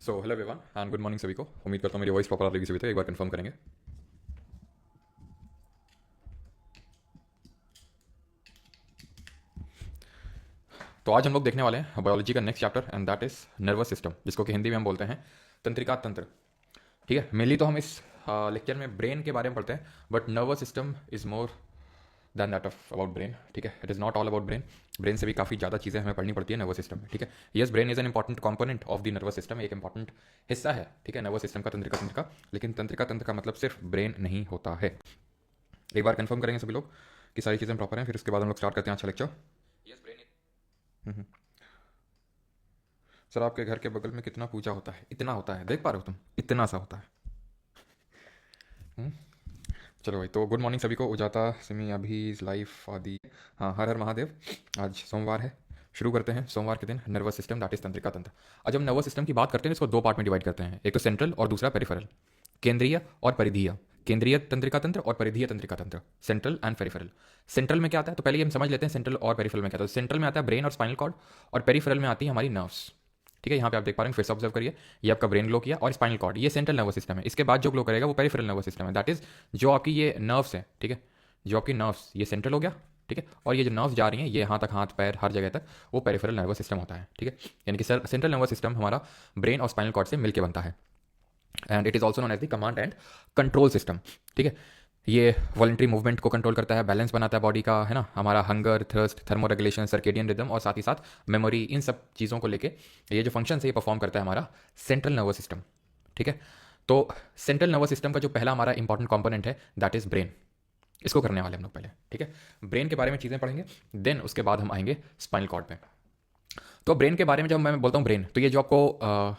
So hello everyone and good morning सभी को। उम्मीद करता हूँ मेरी वॉइस प्रॉपर आ रही सभी तो एक बार कंफर्म करेंगे। तो आज हम लोग देखने वाले हैं बायोलॉजी का next chapter and that is nervous system, जिसको कि हिंदी में हम बोलते हैं तंत्रिका तंत्र। ठीक है, मेनली तो हम इस लेक्चर में ब्रेन के बारे में पढ़ते हैं, but nervous system is more than that of about brain. ठीक है, it is not all about brain. Brain से भी काफ़ी ज़्यादा चीज़ें हमें पढ़नी पड़ती है नर्वस सिस्टम में। ठीक है, yes, brain is an important component of the nervous system, एक इंपॉर्टेंट हिस्सा है। ठीक है, नर्वस सिस्टम का तंत्रिका तंत्र का, लेकिन तंत्रिका तंत्र का मतलब सिर्फ ब्रेन नहीं होता है। एक बार कंफर्म करेंगे सभी लोग कि सारी चीज़ें प्रॉपर हैं, फिर उसके बाद हम लोग स्टार्ट करते हैं अच्छा लेक्चर। Yes, brain. सर आपके घर के बगल में कितना पूजा होता है? इतना होता है, देख पा रहे हो तुम? इतना सा होता है। हम्म? चलो भाई, तो गुड मॉर्निंग सभी को। उजाता सिमी अभी लाइफ आदि। हाँ, हर हर महादेव। आज सोमवार है, शुरू करते हैं सोमवार के दिन नर्वस सिस्टम दैट इज तंत्रिका तंत्र। आज जब नर्वस सिस्टम की बात करते हैं इसको दो पार्ट में डिवाइड करते हैं, एक तो सेंट्रल और दूसरा पेरिफेरल। केंद्रीय और परिधीय। केंद्रीय तंत्रिका तंत्र और परिधीय तंत्रिका तंत्र, सेंट्रल एंड पेरिफेरल। सेंट्रल में क्या आता है, तो पहले ये हम समझ लेते हैं सेंट्रल और पेरिफेरल में क्या आता है। सेंट्रल में आता है ब्रेन और स्पाइनल कॉर्ड, और पेरिफेरल में आती है हमारी नर्व्स। ठीक है, यहाँ पे आप देख पा रहे हैं, फिर से ऑब्जर्व करिए, ये आपका ब्रेन ग्लो किया और स्पाइनल कॉर्ड, ये सेंट्रल नर्वस सिस्टम है। इसके बाद जो ग्लो करेगा वो पेरिफेरल नर्वस सिस्टम है, दैट इज जो आपकी ये नर्व्स है। ठीक है, जो आपकी नर्व्स, ये सेंट्रल हो गया। ठीक है, और ये जो नर्व्स जा रही हैं ये यहाँ तक, हाथ पैर हर जगह तक, वो पेरिफेरल नर्वस सिस्टम होता है। ठीक है, यानी कि सेंट्रल नर्वस सिस्टम हमारा ब्रेन और स्पाइनल कॉर्ड से मिलकर बनता है, and it is also known as the command and control system. ठीक है, ये वॉलेंट्री मूवमेंट को कंट्रोल करता है, बैलेंस बनाता है बॉडी का, है ना, हमारा hunger, thirst, thermoregulation, circadian rhythm, और साथ ही साथ मेमोरी, इन सब चीज़ों को लेके ये जो फंक्शन है ये परफॉर्म करता है हमारा सेंट्रल नर्वस सिस्टम। ठीक है, तो सेंट्रल नर्वस सिस्टम का जो पहला हमारा इंपॉर्टेंट कंपोनेंट है दैट इज ब्रेन। इसको करने वाले हम लोग पहले। ठीक है, ब्रेन के बारे में चीज़ें पढ़ेंगे, देन उसके बाद हम आएंगे स्पाइनल कॉर्ड पे। तो ब्रेन के बारे में जब मैं बोलता हूँ ब्रेन, तो ये जो आपको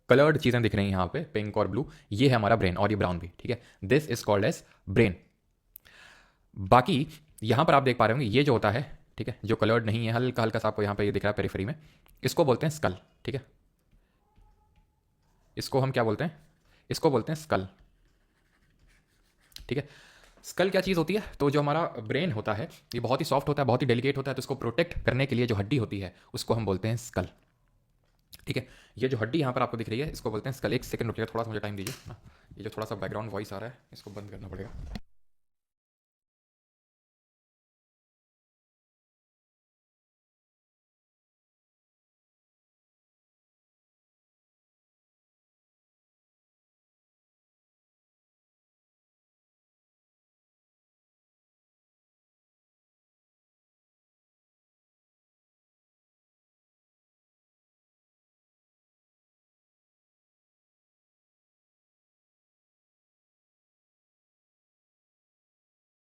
कलर्ड चीज़ें दिख रही हैं यहाँ पे, पिंक और ब्लू, ये है हमारा ब्रेन, और ये ब्राउन भी। ठीक है, this is called as brain. बाकी यहाँ पर आप देख पा रहे होंगे ये जो होता है, ठीक है, जो कलर्ड नहीं है, हल्का हल्का सा आपको यहाँ पे ये दिख रहा है पेरिफेरी में, इसको बोलते हैं स्कल। ठीक है, इसको हम क्या बोलते हैं? इसको बोलते हैं स्कल। ठीक है, स्कल क्या चीज़ होती है? तो जो हमारा ब्रेन होता है ये बहुत ही सॉफ्ट होता है, बहुत ही डेलिकेट होता है, तो इसको प्रोटेक्ट करने के लिए जो हड्डी होती है उसको हम बोलते हैं स्कल। ठीक है, ये जो हड्डी यहाँ पर आपको दिख रही है इसको बोलते हैं स्कल। एक सेकंड रुकिएगा, थोड़ा सा मुझे टाइम दीजिए ना, ये जो थोड़ा सा बैकग्राउंड वॉइस आ रहा है इसको बंद करना पड़ेगा।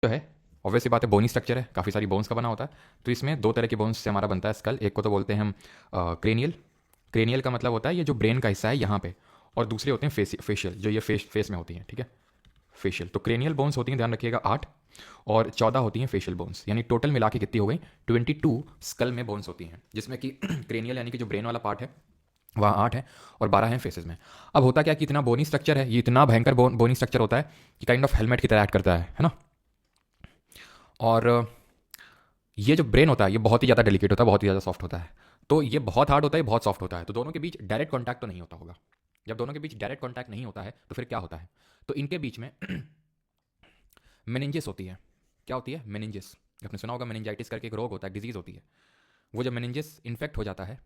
जो है ऑब्वियस सी बात है, बोनी स्ट्रक्चर है, काफ़ी सारी बोन्स का बना होता है। तो इसमें दो तरह के बोन्स से हमारा बनता है स्कल। एक को तो बोलते हैं हम क्रेनियल। क्रेनियल का मतलब होता है ये जो ब्रेन का हिस्सा है यहाँ पे, और दूसरे होते हैं फेशियल, जो ये फेस में होती हैं। ठीक है, फेशियल। तो क्रेनियल बोन्स होती हैं, ध्यान रखिएगा, 8, और 14 होती हैं फेशियल बोन्स, यानी टोटल मिला के कितनी हो गई? 22 स्कल में बोन्स होती हैं, जिसमें कि क्रेनियल यानी कि जो ब्रेन वाला पार्ट है वहाँ 8 है, और 12 हैं फेसेस में। अब होता क्या कि इतना बोनी स्ट्रक्चर है, ये इतना भयंकर बोनी स्ट्रक्चर होता है कि काइंड ऑफ हेलमेट की तरह एक्ट करता है ना। और ये जो ब्रेन होता है ये बहुत ही ज़्यादा डेलिकेट होता है, बहुत ही ज़्यादा सॉफ्ट होता है। तो ये बहुत हार्ड होता है, बहुत सॉफ्ट होता है, तो दोनों के बीच डायरेक्ट कॉन्टैक्ट तो नहीं होता होगा। जब दोनों के बीच डायरेक्ट कॉन्टैक्ट नहीं होता है तो फिर क्या होता है? तो इनके बीच में मेनिंजेस होती है। क्या होती है? मेनिंजेस। आपने सुना होगा मेनिंजाइटिस करके एक रोग होता है, डिजीज होती है। वो जब मेनिंजेस इन्फेक्ट हो जाता है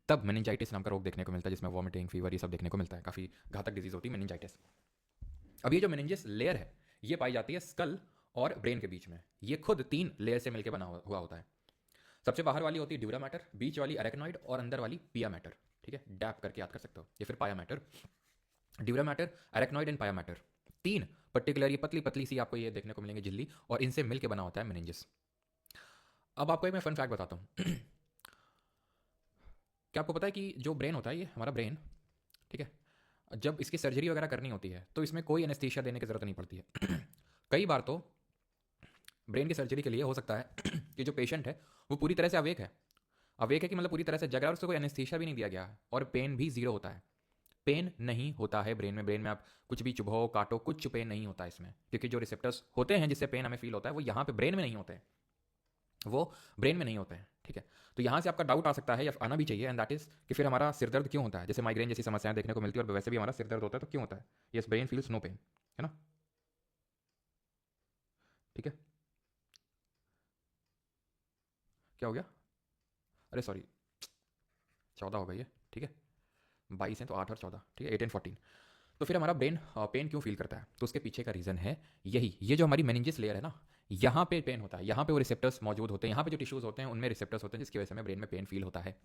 तब मेनिंजाइटिस नाम का रोग देखने को मिलता है, जिसमें वॉमिटिंग, फीवर, ये सब देखने को मिलता है। काफ़ी घातक डिजीज होती है मेनिंजाइटिस। अब ये जो मेनिंजेस लेयर है ये पाई जाती है स्कल और ब्रेन के बीच में। ये खुद 3 लेयर से मिलकर बना हुआ होता है। सबसे बाहर वाली होती है ड्यूरा मैटर, बीच वाली अरेक्नॉइड, और अंदर वाली पिया मैटर। ठीक है, डैप करके याद कर सकते हो, ये फिर पाया matter. Dura mater, arachnoid and पाया मैटर, 3 पर्टिकुलर ये पतली पतली सी आपको ये देखने को मिलेंगे झिल्ली, और इनसे मिलकर बना होता है मेनिंजेस। अब आपको एक मैं फन फैक्ट बताता हूँ। क्या आपको पता है कि जो ब्रेन होता है ये हमारा ब्रेन, ठीक है, जब इसकी सर्जरी वगैरह करनी होती है तो इसमें कोई एनेस्थीसिया देने की जरूरत नहीं पड़ती है। कई बार तो ब्रेन की सर्जरी के लिए हो सकता है कि जो पेशेंट है वो पूरी तरह से अवेक है। अवेक है कि मतलब पूरी तरह से जग रहा है, उसको कोई एनेस्थीसिया भी नहीं दिया गया है, और पेन भी जीरो होता है। पेन नहीं होता है ब्रेन में। ब्रेन में आप कुछ भी चुभो काटो, कुछ पेन नहीं होता है इसमें, क्योंकि जो रिसेप्टर्स होते हैं जिससे पेन हमें फील होता है वो यहाँ पे ब्रेन में नहीं होते हैं। वो ब्रेन में नहीं होते हैं, ठीक है। तो यहाँ से आपका डाउट आ सकता है या आना भी चाहिए, एंड दैट इज कि फिर हमारा सिर दर्द क्यों होता है, जैसे माइग्रेन जैसी समस्याएं देखने को मिलती है और वैसे भी हमारा सिर दर्द होता है, तो क्यों होता है? Yes, brain feels no pain, है ना, ठीक है। क्या हो गया? अरे सॉरी, 14 हो गई है, ठीक है। 22 है तो 8 और 14, ठीक है, 18 14। तो फिर हमारा ब्रेन पेन क्यों फील करता है? तो उसके पीछे का रीज़न है यही, ये जो हमारी मेनिंजेस लेयर है ना, यहाँ पे पेन होता है, यहाँ पे वो रिसेप्टर्स मौजूद होते हैं, यहाँ पे जो टिश्यूज होते हैं उनमें रिसेप्टर्स होते हैं, जिसकी वजह से हमें ब्रेन में पेन फील होता है।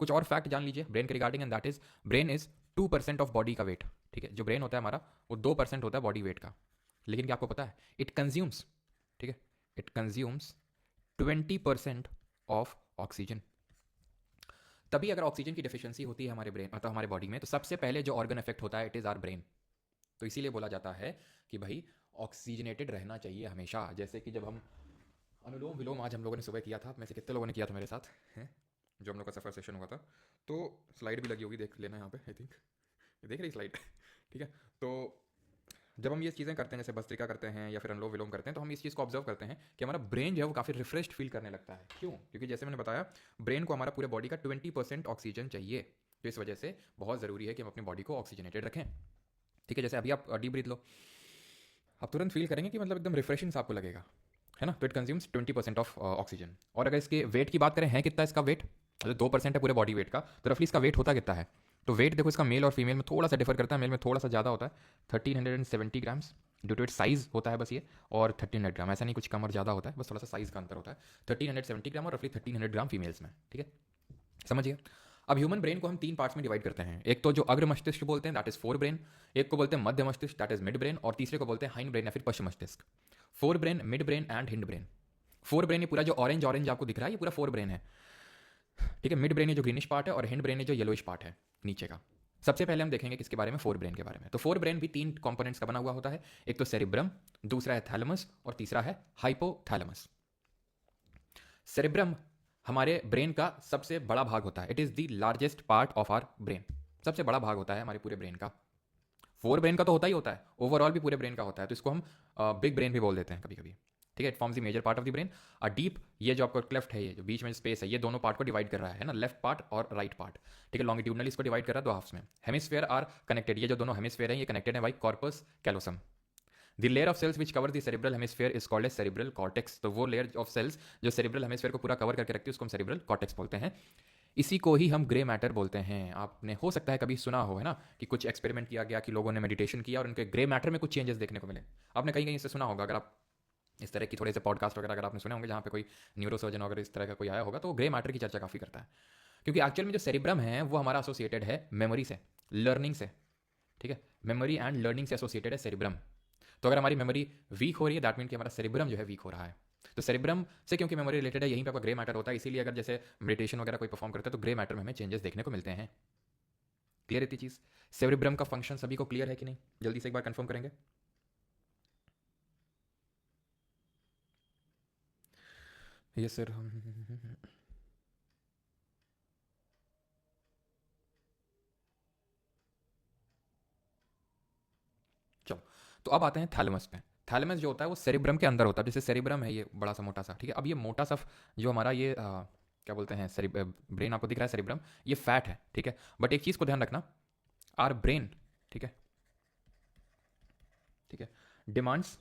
कुछ और फैक्ट जान लीजिए ब्रेन के regarding, and that is brain is 2% of body का वेट, ठीक है। जो ब्रेन होता है हमारा वो 2% होता है बॉडी वेट का, लेकिन क्या आपको पता है इट कंज्यूम्स, ठीक है, इट कंज्यूम्स 20% ऑफ ऑक्सीजन। तभी अगर ऑक्सीजन की डिफिशियंसी होती है हमारे ब्रेन मतलब हमारे बॉडी में, तो सबसे पहले जो ऑर्गन इफेक्ट होता है इट इज आर ब्रेन। तो इसीलिए बोला जाता है कि भाई ऑक्सीजनेटेड रहना चाहिए हमेशा। जैसे कि जब हम अनुलोम विलोम आज हम लोगों ने सुबह किया था, में से कितने लोगों ने किया था मेरे साथ हैं, जो हम लोग का सफ़र सेशन हुआ था, तो स्लाइड भी लगी होगी, देख लेना यहाँ पे, आई थिंक देख रही स्लाइड ठीक है। तो जब हम ये चीज़ें करते हैं, जैसे भस्त्रिका करते हैं या फिर अनुलोम विलोम करते हैं, तो हम इस चीज़ को ऑब्जर्व करते हैं कि हमारा ब्रेन जो है वो काफ़ी रिफ्रेश्ड फील करने लगता है। क्यों? क्योंकि जैसे मैंने बताया ब्रेन को हमारा पूरे बॉडी का 20% ऑक्सीजन चाहिए, तो इस वजह से बहुत ज़रूरी है कि हम अपनी बॉडी को ऑक्सीजनेटेड रखें, ठीक है। जैसे अभी आप डीप ब्रीथ लो, आप तुरंत फील करेंगे कि मतलब एकदम रिफ्रेशिंग सा आपको लगेगा, है ना। तो इट कंज्यूम्स 20% ऑफ ऑक्सीजन। और अगर इसके वेट की बात करें, है कितना इसका वेट, मतलब 2% है पूरे बॉडी वेट का, तो रफली इसका वेट होता कितना है? तो वेट देखो इसका मेल और फीमेल में थोड़ा सा डिफर करता है, मेल में थोड़ा सा ज़्यादा होता है, 1370 grams due to it size होता है बस ये, और 1300 ग्राम, ऐसा नहीं कुछ कम और ज़्यादा होता है, बस थोड़ा सा साइज का अंतर होता है। 1370 ग्राम और रफली 1300 ग्राम फीमेल्स में, ठीक है, समझिए। अब ह्यूमन ब्रेन को हम 3 पार्ट्स में डिवाइड करते हैं, एक तो जो अग्र मस्तिष्क बोलते हैं दैट इज फोर ब्रेन, एक को बोलते हैं मध्य मस्तिष्क दैट इज मिड ब्रेन, और तीसरे को बोलते हैं हाइंड ब्रेन या फिर पश्चिम मस्तिष्क। Fore brain, mid brain and hind brain. Fore brain ये पूरा जो ऑरेंज ऑरेंज आपको दिख रहा है ये पूरा फोर ब्रेन है, ठीक है। मिड ब्रेन ये जो ग्रीनिश पार्ट है और हिंड ब्रेन ये जो येलोइश पार्ट है नीचे का। सबसे पहले हम देखेंगे किसके बारे में, फोर ब्रेन के बारे में। तो फोर ब्रेन भी 3 कंपोनेंट्स का बना हुआ होता है, एक तो सेरिब्रम, दूसरा है थैलेमस और तीसरा है हाइपोथैलेमस। सेरिब्रम हमारे ब्रेन का सबसे बड़ा भाग होता है, it is the largest part of our brain, सबसे बड़ा भाग होता है हमारे पूरे ब्रेन का। फोर ब्रेन का तो होता ही होता है, ओवरऑल भी पूरे ब्रेन का होता है, तो इसको हम बिग ब्रेन भी बोल देते हैं कभी कभी, ठीक है। It forms the major part of the brain. और डीप ये जो आपका क्लेफ्ट है, ये जो बीच में स्पेस है, ये दोनों पार्ट को डिवाइड कर रहा है ना, लेफ्ट पार्ट और राइट पार्ट, ठीक है। लॉन्गिट्यूडनली इसको डिवाइड कर रहा है दो हाफ्स में। हेमिस्फेयर आर कनेक्टेड, ये जो दोनों हेमिस्फेयर हैं ये कनेक्टेड है by corpus callosum. The layer of cells which cover the cerebral hemisphere is called as cerebral cortex. तो वो लेयर ऑफ सेल्स जो सेरिब्रल हेमिस्फेयर को पूरा कवर करके रखती है उसको हम सेरिब्रल कॉर्टेक्स बोलते हैं। इसी को ही हम ग्रे मैटर बोलते हैं। आपने हो सकता है कभी सुना हो, है ना, कि कुछ एक्सपेरिमेंट किया गया कि लोगों ने मेडिटेशन किया और उनके ग्रे मैटर में कुछ चेंजेस देखने को मिले। आपने कहीं कहीं से सुना होगा, अगर आप इस तरह की थोड़े से पॉडकास्ट वगैरह अगर आपने सुने होंगे जहाँ पे कोई न्यूरोसर्जन वगैरह इस तरह का कोई आया होगा, तो ग्रे मैटर की चर्चा काफ़ी करता है। क्योंकि एक्चुअल में जो सेरिब्रम है वो हमारा एसोसिएटेड है मेमोरी से, लर्निंग से, ठीक है। मेमोरी एंड लर्निंग से एसोसिएटेड है सेरिब्रम। तो अगर हमारी मेमोरी वीक हो रही है दैट मीन कि हमारा सेरिब्रम जो है वीक हो रहा है। तो सेरिब्रम से क्योंकि मेमोरी रिलेटेड है, यहीं पे आपका ग्रे मैटर होता है, इसीलिए अगर जैसे मेडिटेशन वगैरह कोई परफॉर्म करता है तो ग्रे मैटर में हमें चेंजेस देखने को मिलते हैं। क्लियर इतनी चीज़? सेरिब्रम का फंक्शन सभी को क्लियर है कि नहीं? जल्दी से एक बार कंफर्म करेंगे। ये सर चलो, तो अब आते हैं थैलेमस पे। थैलेमस जो होता है वो सेरिब्रम के अंदर होता है, जैसे सेरिब्रम है ये बड़ा सा मोटा सा, ठीक है। अब ये मोटा सा जो हमारा ये क्या बोलते हैं ब्रेन आपको दिख रहा है सेरिब्रम, ये फैट है, ठीक है। बट एक चीज़ को ध्यान रखना, आर ब्रेन, ठीक है, ठीक है, demands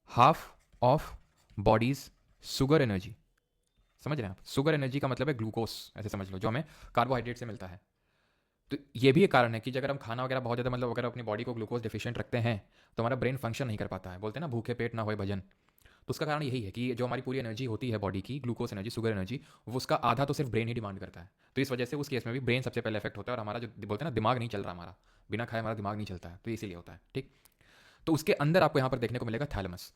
half of bodies sugar energy. समझ रहे हैं आप? शुगर एनर्जी का मतलब है ग्लूकोस, ऐसे समझ लो, जो हमें कार्बोहाइड्रेट से मिलता है। तो ये भी एक कारण है कि अगर हम खाना वगैरह बहुत ज़्यादा मतलब अगर अपनी बॉडी को ग्लूकोज डिफिशिएंट रखते हैं तो हमारा ब्रेन फंक्शन नहीं कर पाता है। बोलते हैं ना भूखे पेट ना होए भजन। तो उसका कारण यही है कि जो हमारी पूरी एनर्जी होती है बॉडी की, ग्लूकोज एनर्जी, शुगर एनर्जी, वो उसका आधा तो सिर्फ ब्रेन ही डिमांड करता है। तो इस वजह से उस केस में भी ब्रेन सबसे पहले इफेक्ट होता है, और हमारा जो बोलते हैं ना दिमाग नहीं चल रहा हमारा, बिना खाए हमारा दिमाग नहीं चलता है, तो इसीलिए होता है, ठीक। तो उसके अंदर आपको यहाँ पर देखने को मिलेगा thalamus.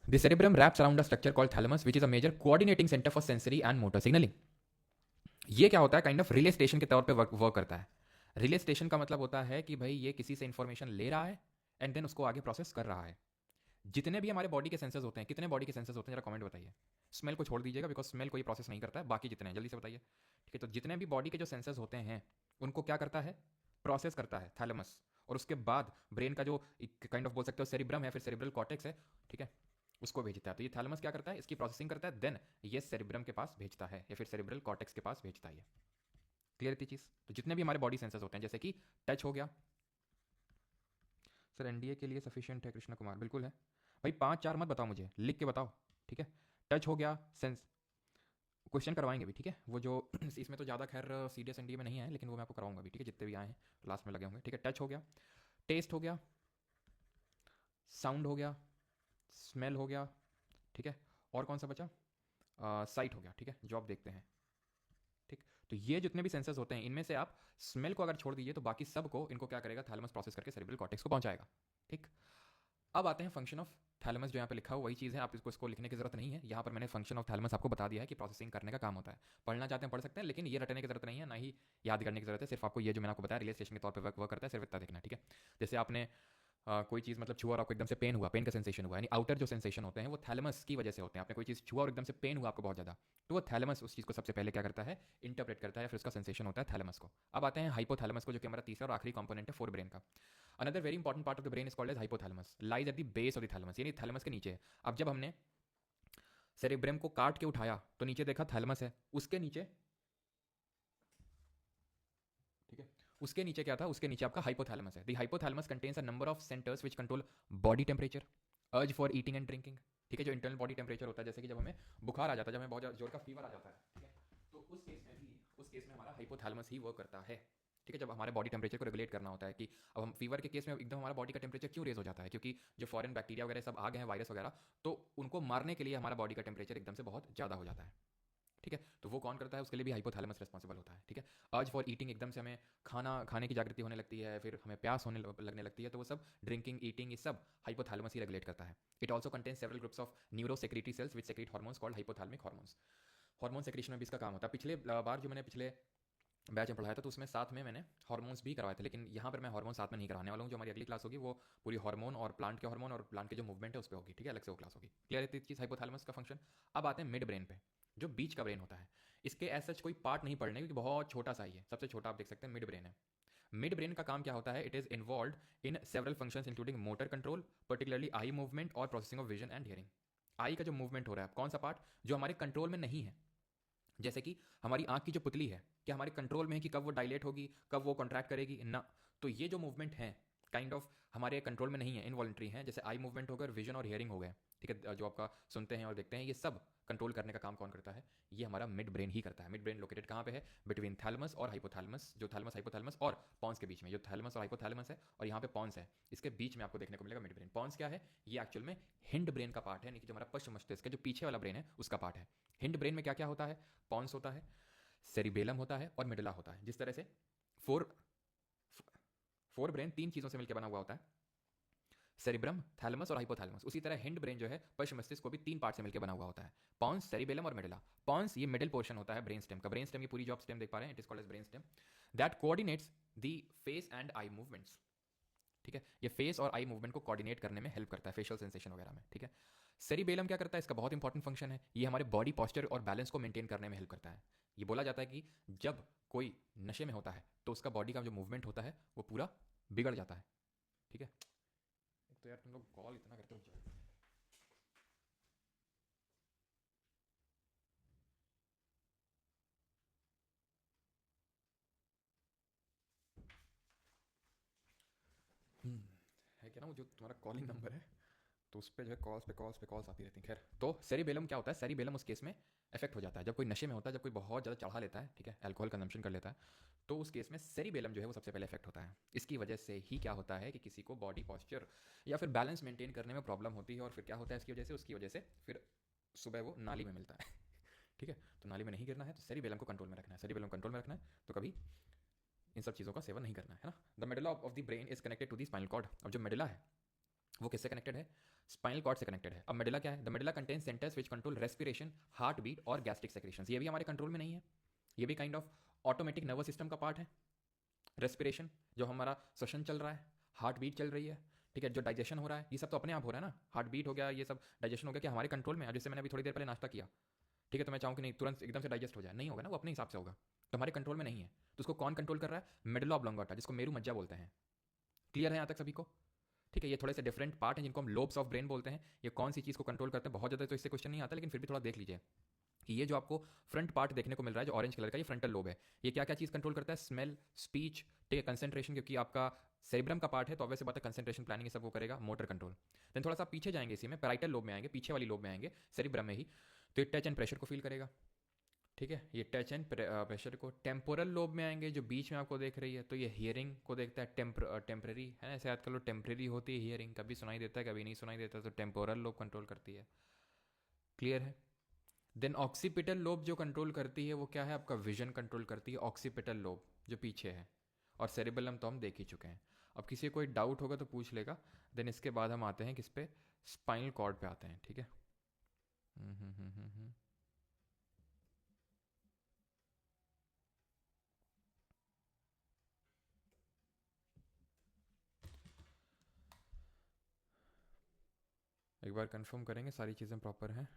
The cerebrum wraps around a structure called thalamus which is a major coordinating centre for sensory and motor signalling. ये क्या होता है, काइंड ऑफ रिले स्टेशन के तौर पे वर्क करता है। रिले स्टेशन का मतलब होता है कि भाई ये किसी से इंफॉर्मेशन ले रहा है एंड देन उसको आगे प्रोसेस कर रहा है। जितने भी हमारे बॉडी के सेंसर्स होते हैं, कितने बॉडी के सेंसर्स होते हैं, जरा कमेंट बताइए। स्मेल को छोड़ दीजिएगा बिकॉज स्मेल कोई प्रोसेस नहीं करता है, बाकी जितने हैं जल्दी से बताइए, ठीक है। तो जितने भी बॉडी के जो सेंसर्स होते हैं उनको क्या करता है, प्रोसेस करता है थैलेमस। और उसके बाद ब्रेन का जो काइंड ऑफ बोल सकते हो सेरिब्रम है, फिर सेरिब्रल कॉर्टेक्स है, ठीक है, उसको भेजता है। तो ये थैलेमस क्या करता है, इसकी प्रोसेसिंग करता है, देन ये सेरिब्रम के पास भेजता है या फिर सेरिब्रल कॉर्टेक्स के पास भेजता है। क्लियर थी चीज़? तो जितने भी हमारे बॉडी सेंसर्स होते हैं, जैसे कि टच हो गया, सर एनडीए के लिए सफिशिएंट है कृष्ण कुमार, बिल्कुल है भाई, 5-4 मत बताओ मुझे, लिख के बताओ, ठीक है। टच हो गया, सेंस क्वेश्चन करवाएंगे भी, ठीक है, वो जो इसमें तो ज़्यादा खैर सीडीएस एनडीए में नहीं है, लेकिन वो मैं आपको करवाऊंगा भी, ठीक है, जितने भी आए हैं लास्ट में लगे होंगे, ठीक है। टच हो गया, टेस्ट हो गया, साउंड हो गया, स्मेल हो गया, ठीक है, और कौन सा बचा, साइट हो गया, ठीक है, जो आप देखते हैं, ठीक। तो ये जितने भी सेंसर्स होते हैं, इनमें से आप स्मेल को अगर छोड़ दीजिए तो बाकी सबको इनको क्या करेगा, थैलेमस प्रोसेस करके सेरिब्रल कॉर्टेक्स को पहुंचाएगा, ठीक। अब आते हैं फंक्शन ऑफ थैलेमस, जो यहाँ पे लिखा हुआ वही चीज़ है, आप इसको लिखने की जरूरत नहीं है, यहाँ पर मैंने फंक्शन ऑफ थैलेमस आपको बता दिया है कि प्रोसेसिंग करने का काम होता है। पढ़ना चाहते हैं पढ़ सकते हैं, लेकिन ये रटने की जरूरत नहीं है, ना ही याद करने की जरूरत है, सिर्फ आपको ये जो मैंने आपको बताया रिलेक्सेशन के तौर पर वर्क करता है, सिर्फ इतना देखना है, ठीक है। जैसे आपने कोई चीज़ मतलब छुआ और आपको एकदम से पेन हुआ, पेन का सेंसेशन हुआ, यानी आउटर जो सेंसेशन होते हैं वो थैलेमस की वजह से होते हैं। आपने कोई चीज़ छुआ और एकदम से पेन हुआ आपको बहुत ज़्यादा, तो वो थैलेमस उस चीज़ को सबसे पहले क्या करता है, इंटरप्रेट करता है, फिर उसका सेंसेशन होता है थैलेमस को। अब आते हैं हाइपोथैलेमस को, जो कि हमारा तीसरा और आखिरी कंपोनेंट है फोर ब्रेन का। Another very important part of the brain is called as hypothalamus, lies at the base of the thalamus, यानी थैलेमस के नीचे। अब जब हमने सेरेब्रम को काट के उठाया तो नीचे देखा थैलेमस है, उसके नीचे, ठीक है, उसके नीचे क्या था, उसके नीचे आपका हाइपोथैलेमस है। The hypothalamus contains a number of centres which control body temperature, urge for eating and drinking, ठीक है, जो इंटरनल बॉडी टेम्परेचर होता है, जैसे कि जब हमें बुखार आ जाता है, जब हमें बहुत जोर का फीवर आ जाता है, ठीक है, तो उस केस में हमारा हाइपोथैलेमस ही वर्क करता है, ठीक है। जब हमारे बॉडी टेम्परेचर को रेगुलेट करना होता है कि अब हम फीवर के केस में एकदम हमारा बॉडी का टेम्परेचर क्यों रेज हो जाता है, क्योंकि जो फॉरेन बैक्टीरिया वगैरह सब आ गए हैं, वायरस वगैरह, तो उनको मारने के लिए हमारा बॉडी का टेम्परेचर एकदम से बहुत ज़्यादा हो जाता है, ठीक है। तो वो कौन करता है, उसके लिए भी हाइपोथैलेमस रिस्पॉन्सिबल होता है, ठीक है। अर्ज फॉर ईटिंग, एकदम से हमें खाने की जागृति होने लगती है, फिर हमें प्यास होने लगने लगती है, तो वो सब ड्रिंकिंग, ईटिंग, ये सब हाइपोथैलेमस ही रेगुलेट करता है। It also contains several groups of neurosecretory cells which secrete hormones called hypothalamic hormones. Hormone secretion में भी इसका काम होता है। पिछले बार जो मैंने पिछले बैच में पढ़ाया था, तो उसमें साथ में मैंने हार्मोन्स भी करवाए थे, लेकिन यहाँ पर मैं हार्मोन साथ में नहीं कराने वाला हूँ। जो हमारी अगली क्लास होगी वो पूरी हार्मोन और प्लांट के जो मूवमेंट है उस पर होगी, ठीक है, अलग से वो क्लास होगी। क्लियर है चीज़ हाइपोथैलेमस का फंक्शन। अब आते हैं मिड ब्रेन पे, जो बीच का ब्रेन होता है। इसके ऐसा कोई पार्ट नहीं पढ़ने, क्योंकि बहुत छोटा सा ही है, सबसे छोटा आप देख सकते हैं मिड ब्रेन है। मिड ब्रेन का काम क्या होता है, it is involve in several functions including motor control, particularly eye movement और processing of vision and hearing. Eye का जो मूवमेंट हो रहा है, कौन सा पार्ट जो हमारे कंट्रोल में नहीं है, जैसे कि हमारी आंख की जो पुतली है, क्या हमारे कंट्रोल में है कि कब वो डायलेट होगी, कब वो कॉन्ट्रैक्ट करेगी ना। तो ये जो मूवमेंट है काइंड ऑफ हमारे कंट्रोल में नहीं है, इनवॉलंटरी है। जैसे आई मूवमेंट हो गया और विजन और हियरिंग हो गया, ठीक है, जो आपका सुनते हैं और देखते हैं, ये सब कंट्रोल करने का काम कौन करता है, ये हमारा मिड ब्रेन ही करता है। मिड ब्रेन लोकेटेड कहाँ पे है, बिटवीन थैलेमस और हाइपोथैलेमस, जो थैलेमस हाइपोथैलेमस और पॉन्स के बीच में, जो थैलेमस और हाइपोथैलेमस है और यहाँ पे पॉन्स है, इसके बीच में आपको देखने को मिलेगा मिड ब्रेन। पॉन्स क्या है, ये एक्चुअल में हिंड ब्रेन का पार्ट है, यानी कि जो हमारा पश्च मस्तिष्क का जो पीछे वाला ब्रेन है उसका पार्ट है। हिंड ब्रेन में क्या क्या होता है, पॉन्स होता है, सेरिबेलम होता है और मिडला होता है। जिस तरह से फोर फोर ब्रेन तीन चीजों से मिलकर बना हुआ होता है, सेरिब्रम, थैलेमस और हाइपोथैलेमस, उसी तरह हिंड ब्रेन जो है पश्च मस्तिष्क को भी तीन पार्ट से मिलकर बना हुआ होता है, पॉन्स, सेरिबेलम और मिडला। पॉन्स ये मिडिल पोर्शन होता है ब्रेन स्टेम का। ब्रेन स्टेम की पूरी जो आप स्टेम देख पा रहे हैं, it is called as brain stem, that coordinates the face and eye movements, ठीक है। ये फेस और आई मूवमेंट को कोऑर्डिनेट करने में हेल्प करता है, फेशियल सेंसेशन वगैरह में, ठीक है। सेरिबेलम क्या करता है, इसका बहुत इंपॉर्टेंट फंक्शन है, ये हमारे बॉडी पॉस्चर और बैलेंस को मेंटेन करने में हेल्प करता है। ये बोला जाता है कि जब कोई नशे में होता है तो उसका बॉडी का जो मूवमेंट होता है वो पूरा बिगड़ जाता है, ठीक है। एक तो यार तुम लोग कॉल इतना करते हो। है क्या ना, वो जो तुम्हारा कॉलिंग नंबर है, तो उस पर जो है कॉल्स आती रहती हैं। खैर, तो सेरिबेलम क्या होता है, सेरिबेलम उस केस में इफेक्ट हो जाता है जब कोई नशे में होता है, जब कोई बहुत ज़्यादा चढ़ा लेता है, ठीक है, अल्कोहल कंजम्पशन कर लेता है, तो उस केस में सेरिबेलम जो है वो सबसे पहले इफेक्ट होता है। इसकी वजह से ही क्या होता है कि किसी को बॉडी पॉस्चर या फिर बैलेंस मेंटेन करने में प्रॉब्लम होती है, और फिर क्या होता है इसकी वजह से, उसकी वजह से फिर सुबह वो नाली में मिलता है। ठीक है, तो नाली में नहीं गिरना है, तो सेरिबेलम को कंट्रोल में रखना है, सेरिबेलम कंट्रोल में रखना है, तो कभी इन सब चीज़ों का सेवन नहीं करना है ना। The medulla of the brain is connected to the spinal cord. अब जो मेडुला है वो किससे कनेक्टेड है, स्पाइनल कॉर्ड से कनेक्टेड है। अब मेडुला क्या है, the medulla contains centres which control respiration, heart beat और गैस्ट्रिक सेक्रेशंस। ये भी हमारे कंट्रोल में नहीं है, ये भी kind of automatic nervous system का पार्ट है। रेस्पिरेशन, जो हमारा श्वसन चल रहा है, हार्ट बीट चल रही है, ठीक है, जो डाइजेशन हो रहा है, ये सब तो अपने आप हो रहा है ना। हार्ट बीट हो गया, ये सब डाइजेशन हो गया, कि हमारे कंट्रोल में है। जैसे मैंने अभी थोड़ी देर पहले नाश्ता किया, ठीक है, तो मैं चाहूँ कि नहीं तुरंत एकदम से डाइजेस्ट हो जाए, नहीं होगा ना, वो अपने हिसाब से होगा, तो हमारे कंट्रोल में नहीं है। तो उसको कौन कंट्रोल कर रहा है, मेडुला ऑब्लोंगेटा, जिसको मेरू मज्जा बोलते हैं। क्लियर है यहाँ तक सभी को? ठीक है, ये थोड़े से डिफरेंट पार्ट हैं जिनको हम लोब्स ऑफ ब्रेन बोलते हैं। ये कौन सी चीज़ को कंट्रोल करते हैं, बहुत ज़्यादा तो इससे क्वेश्चन नहीं आता, लेकिन फिर भी थोड़ा देख लीजिए कि ये जो आपको फ्रंट पार्ट देखने को मिल रहा है जो ऑरेंज कलर का, ये फ्रंटल लोब है। ये क्या क्या चीज़ कंट्रोल करता है, स्मेल, स्पीच, ठीक है, कंसंट्रेशन, क्योंकि आपका सेरिब्रम का पार्ट है तो ऑब्वियस बात है कंसंट्रेशन प्लानिंग ये सब वो करेगा, मोटर कंट्रोल। देन थोड़ा सा पीछे जाएंगे, इसी में पैराइटल लोब में आएंगे, पीछे वाली लोब में आएंगे सेरिब्रम में ही, तो ये टच एंड प्रेशर को फील करेगा। ठीक है, ये टच एंड प्रेशर को। टेम्पोरल लोब में आएंगे जो बीच में आपको देख रही है, तो ये हियरिंग को देखता है, टेम्पररी है ना, ऐसे याद कर लो, टेम्पररी होती है हियरिंग, कभी सुनाई देता है कभी नहीं सुनाई देता, तो टेम्पोरल लोब कंट्रोल करती है। क्लियर है। देन ऑक्सीपिटल लोब जो कंट्रोल करती है वो क्या है, आपका विजन कंट्रोल करती है, ऑक्सीपिटल लोब जो पीछे है। और सेरिबेलम तो हम देख ही चुके हैं। अब किसी को कोई डाउट होगा तो पूछ लेगा। देन इसके बाद हम आते हैं किस पे, स्पाइनल कॉर्ड पे आते हैं। ठीक है। हम्म हम्म हम्म हम्म हम्म। एक बार कंफर्म करेंगे सारी चीज़ें प्रॉपर हैं।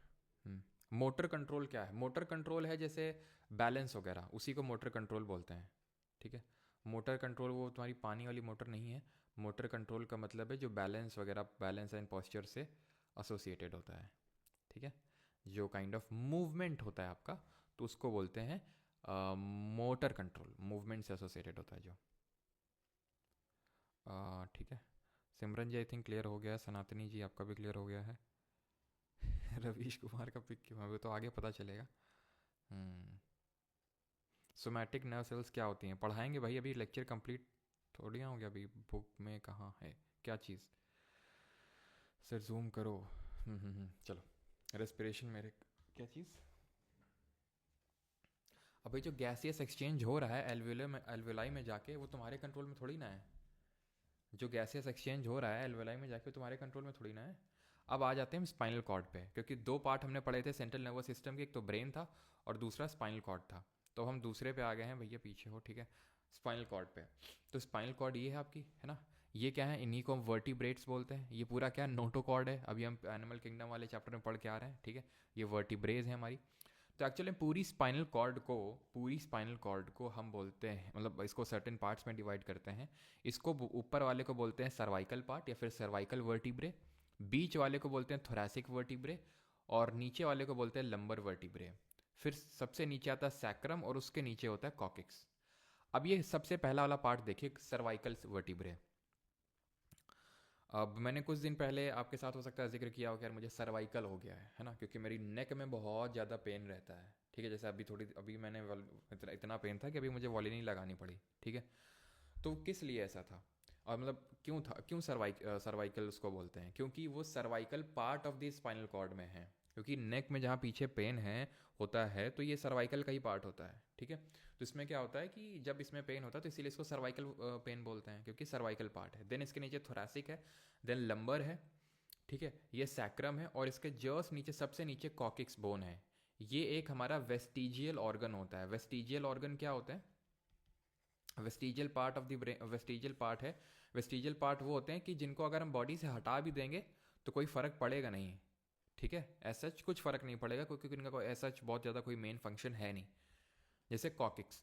मोटर कंट्रोल क्या है, मोटर कंट्रोल है जैसे बैलेंस वगैरह, उसी को मोटर कंट्रोल बोलते हैं। ठीक है, मोटर कंट्रोल वो तुम्हारी पानी वाली मोटर नहीं है। मोटर कंट्रोल का मतलब है जो बैलेंस वगैरह, बैलेंस एंड पॉस्चर से एसोसिएटेड होता है। ठीक है, जो काइंड ऑफ मूवमेंट होता है आपका, तो उसको बोलते हैं मोटर कंट्रोल, मूवमेंट से एसोसिएटेड होता है जो। ठीक है, सिमरन जी आई थिंक क्लियर हो गया है, सनातनी जी आपका भी क्लियर हो गया है। रवीश कुमार का पिक क्यों, अभी तो आगे पता चलेगा। सोमैटिक नर्व सेल्स क्या होती हैं पढ़ाएंगे भाई, अभी लेक्चर कंप्लीट थोड़ी ना हो गया, अभी बुक में कहाँ है क्या चीज़। सर जूम करो। चलो, रेस्पिरेशन मेरे, क्या चीज़, अभी जो गैसियस एक्सचेंज हो रहा है एल्वेलाई में, एल्वेलाई में जाके, वो तुम्हारे कंट्रोल में थोड़ी ना है। जो गैसियस एक्सचेंज हो रहा है एल्वेलाई में जाके, वो तुम्हारे कंट्रोल में थोड़ी ना है। अब आ जाते हैं हम स्पाइनल कॉर्ड पे, क्योंकि दो पार्ट हमने पढ़े थे सेंट्रल नर्वस सिस्टम के, एक तो ब्रेन था और दूसरा स्पाइनल कॉर्ड था। तो हम दूसरे पे आ गए हैं भैया, पीछे हो। ठीक है, स्पाइनल कॉर्ड पे। तो स्पाइनल कॉर्ड ये है आपकी, है ना, ये क्या है, इन्हीं को हम वर्टिब्रेट्स बोलते हैं। ये पूरा क्या नोटोकॉर्ड है, अभी हम एनिमल किंगडम वाले चैप्टर में पढ़ के आ रहे हैं। ठीक है, ये वर्टिब्रेज है हमारी। तो एक्चुअली पूरी स्पाइनल कॉर्ड को हम बोलते हैं, मतलब इसको सर्टेन पार्ट्स में डिवाइड करते हैं। इसको ऊपर वाले को बोलते हैं सर्वाइकल पार्ट या फिर सर्वाइकल वर्टिब्रे, बीच वाले को बोलते हैं थोरैसिक वर्टिब्रे, और नीचे वाले को बोलते हैं लंबर वर्टिब्रे। फिर सबसे नीचे आता है सैक्रम और उसके नीचे होता है कॉकिक्स। अब ये सबसे पहला वाला पार्ट देखिए, सर्वाइकल वर्टिब्रे। अब मैंने कुछ दिन पहले आपके साथ हो सकता है जिक्र किया हो कि यार मुझे सर्वाइकल हो गया है ना, क्योंकि मेरी नेक में बहुत ज़्यादा पेन रहता है। ठीक है, जैसे अभी मैंने इतना पेन था कि अभी मुझे वॉलिनी लगानी पड़ी। ठीक है, तो किस लिए ऐसा था, और मतलब क्यों था, क्यों सर्वाइकल उसको बोलते हैं, क्योंकि वो cervical part of the spinal cord में है। क्योंकि नेक में जहाँ पीछे पेन है होता है, तो ये सर्वाइकल का ही पार्ट होता है। ठीक है, तो इसमें क्या होता है कि जब इसमें पेन होता है तो इसीलिए इसको सर्वाइकल पेन बोलते हैं, क्योंकि सर्वाइकल पार्ट है। देन इसके नीचे थोरैसिक है, देन लंबर है। ठीक है, ये सैक्रम है, और इसके जस्ट नीचे, सबसे नीचे कॉकिक्स बोन है। ये एक हमारा वेस्टिजियल ऑर्गन होता है। वेस्टिजियल ऑर्गन क्या होता है, vestigial part of the brain, vestigial part है। वेस्टिजियल पार्ट वो होते हैं कि जिनको अगर हम बॉडी से हटा भी देंगे तो कोई फर्क पड़ेगा नहीं। ठीक है, ऐसा कुछ फर्क नहीं पड़ेगा, क्योंकि इनका कोई ऐसा बहुत ज़्यादा कोई मेन फंक्शन है नहीं। जैसे कॉकिक्स,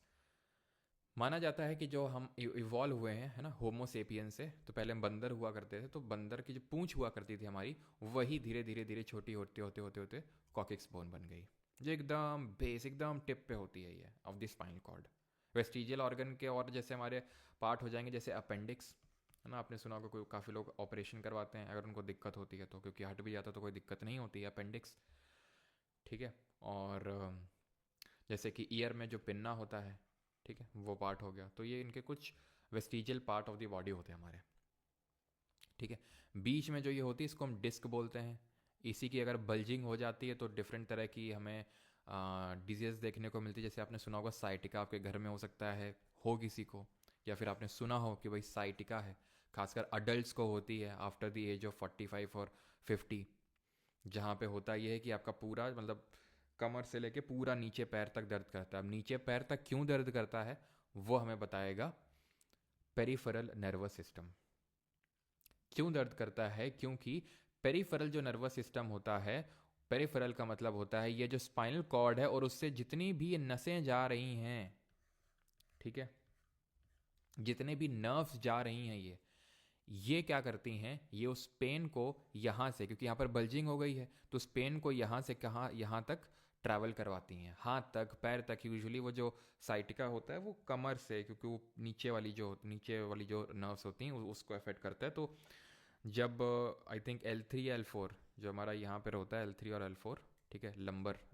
माना जाता है कि जो हम इवॉल्व हुए हैं, है ना, होमोसेपियन से, तो पहले हम बंदर हुआ करते थे, तो बंदर की जो पूंछ हुआ करती थी हमारी, वही धीरे धीरे धीरे छोटी होते होते होते होते कॉकिक्स बोन बन गई, जो एकदम बेस, एकदम टिप पे होती है ये of the spinal cord. Vestigial organ के और जैसे हमारे पार्ट हो जाएंगे, जैसे अपेंडिक्स, है ना, आपने सुना होगा कोई काफ़ी लोग ऑपरेशन करवाते हैं अगर उनको दिक्कत होती है तो, क्योंकि हट भी जाता तो कोई दिक्कत नहीं होती है, अपेंडिक्स। ठीक है, और जैसे कि ईयर में जो पिन्ना होता है, ठीक है, वो पार्ट हो गया। तो ये इनके कुछ vestigial part of the body होते हैं हमारे। ठीक है, बीच में जो ये होती है इसको हम डिस्क बोलते हैं। इसी की अगर बल्जिंग हो जाती है तो डिफरेंट तरह की हमें डिजीज़ देखने को मिलती है। जैसे आपने सुना होगा साइटिका, आपके घर में हो सकता है, हो किसी को, या फिर आपने सुना हो कि भाई साइटिका है, खासकर अडल्ट को होती है आफ्टर द एज ऑफ 45 और 50। जहाँ पे होता ये है कि आपका पूरा, मतलब कमर से लेके पूरा नीचे पैर तक दर्द करता है। अब नीचे पैर तक क्यों दर्द करता है वो हमें बताएगा पेरिफेरल नर्वस सिस्टम। क्यों दर्द करता है, क्योंकि पेरिफेरल जो नर्वस सिस्टम होता है, पेरिफेरल का मतलब होता है ये जो स्पाइनल कॉर्ड है और उससे जितनी भी ये नसें जा रही हैं, ठीक है, जितने भी नर्व्स जा रही हैं, ये क्या करती हैं, ये उस पेन को यहाँ से, क्योंकि यहाँ पर बल्जिंग हो गई है, तो उस पेन को यहाँ से कहाँ, यहाँ तक ट्रैवल करवाती हैं, हाथ तक, पैर तक। यूजुअली वो जो साइटिका होता है वो कमर से, क्योंकि वो नीचे वाली जो नर्व्स होती हैं उसको अफेक्ट करता है। तो जब आई थिंक L3 या L4 जो हमारा यहाँ पर होता है, L3 और L4, ठीक है,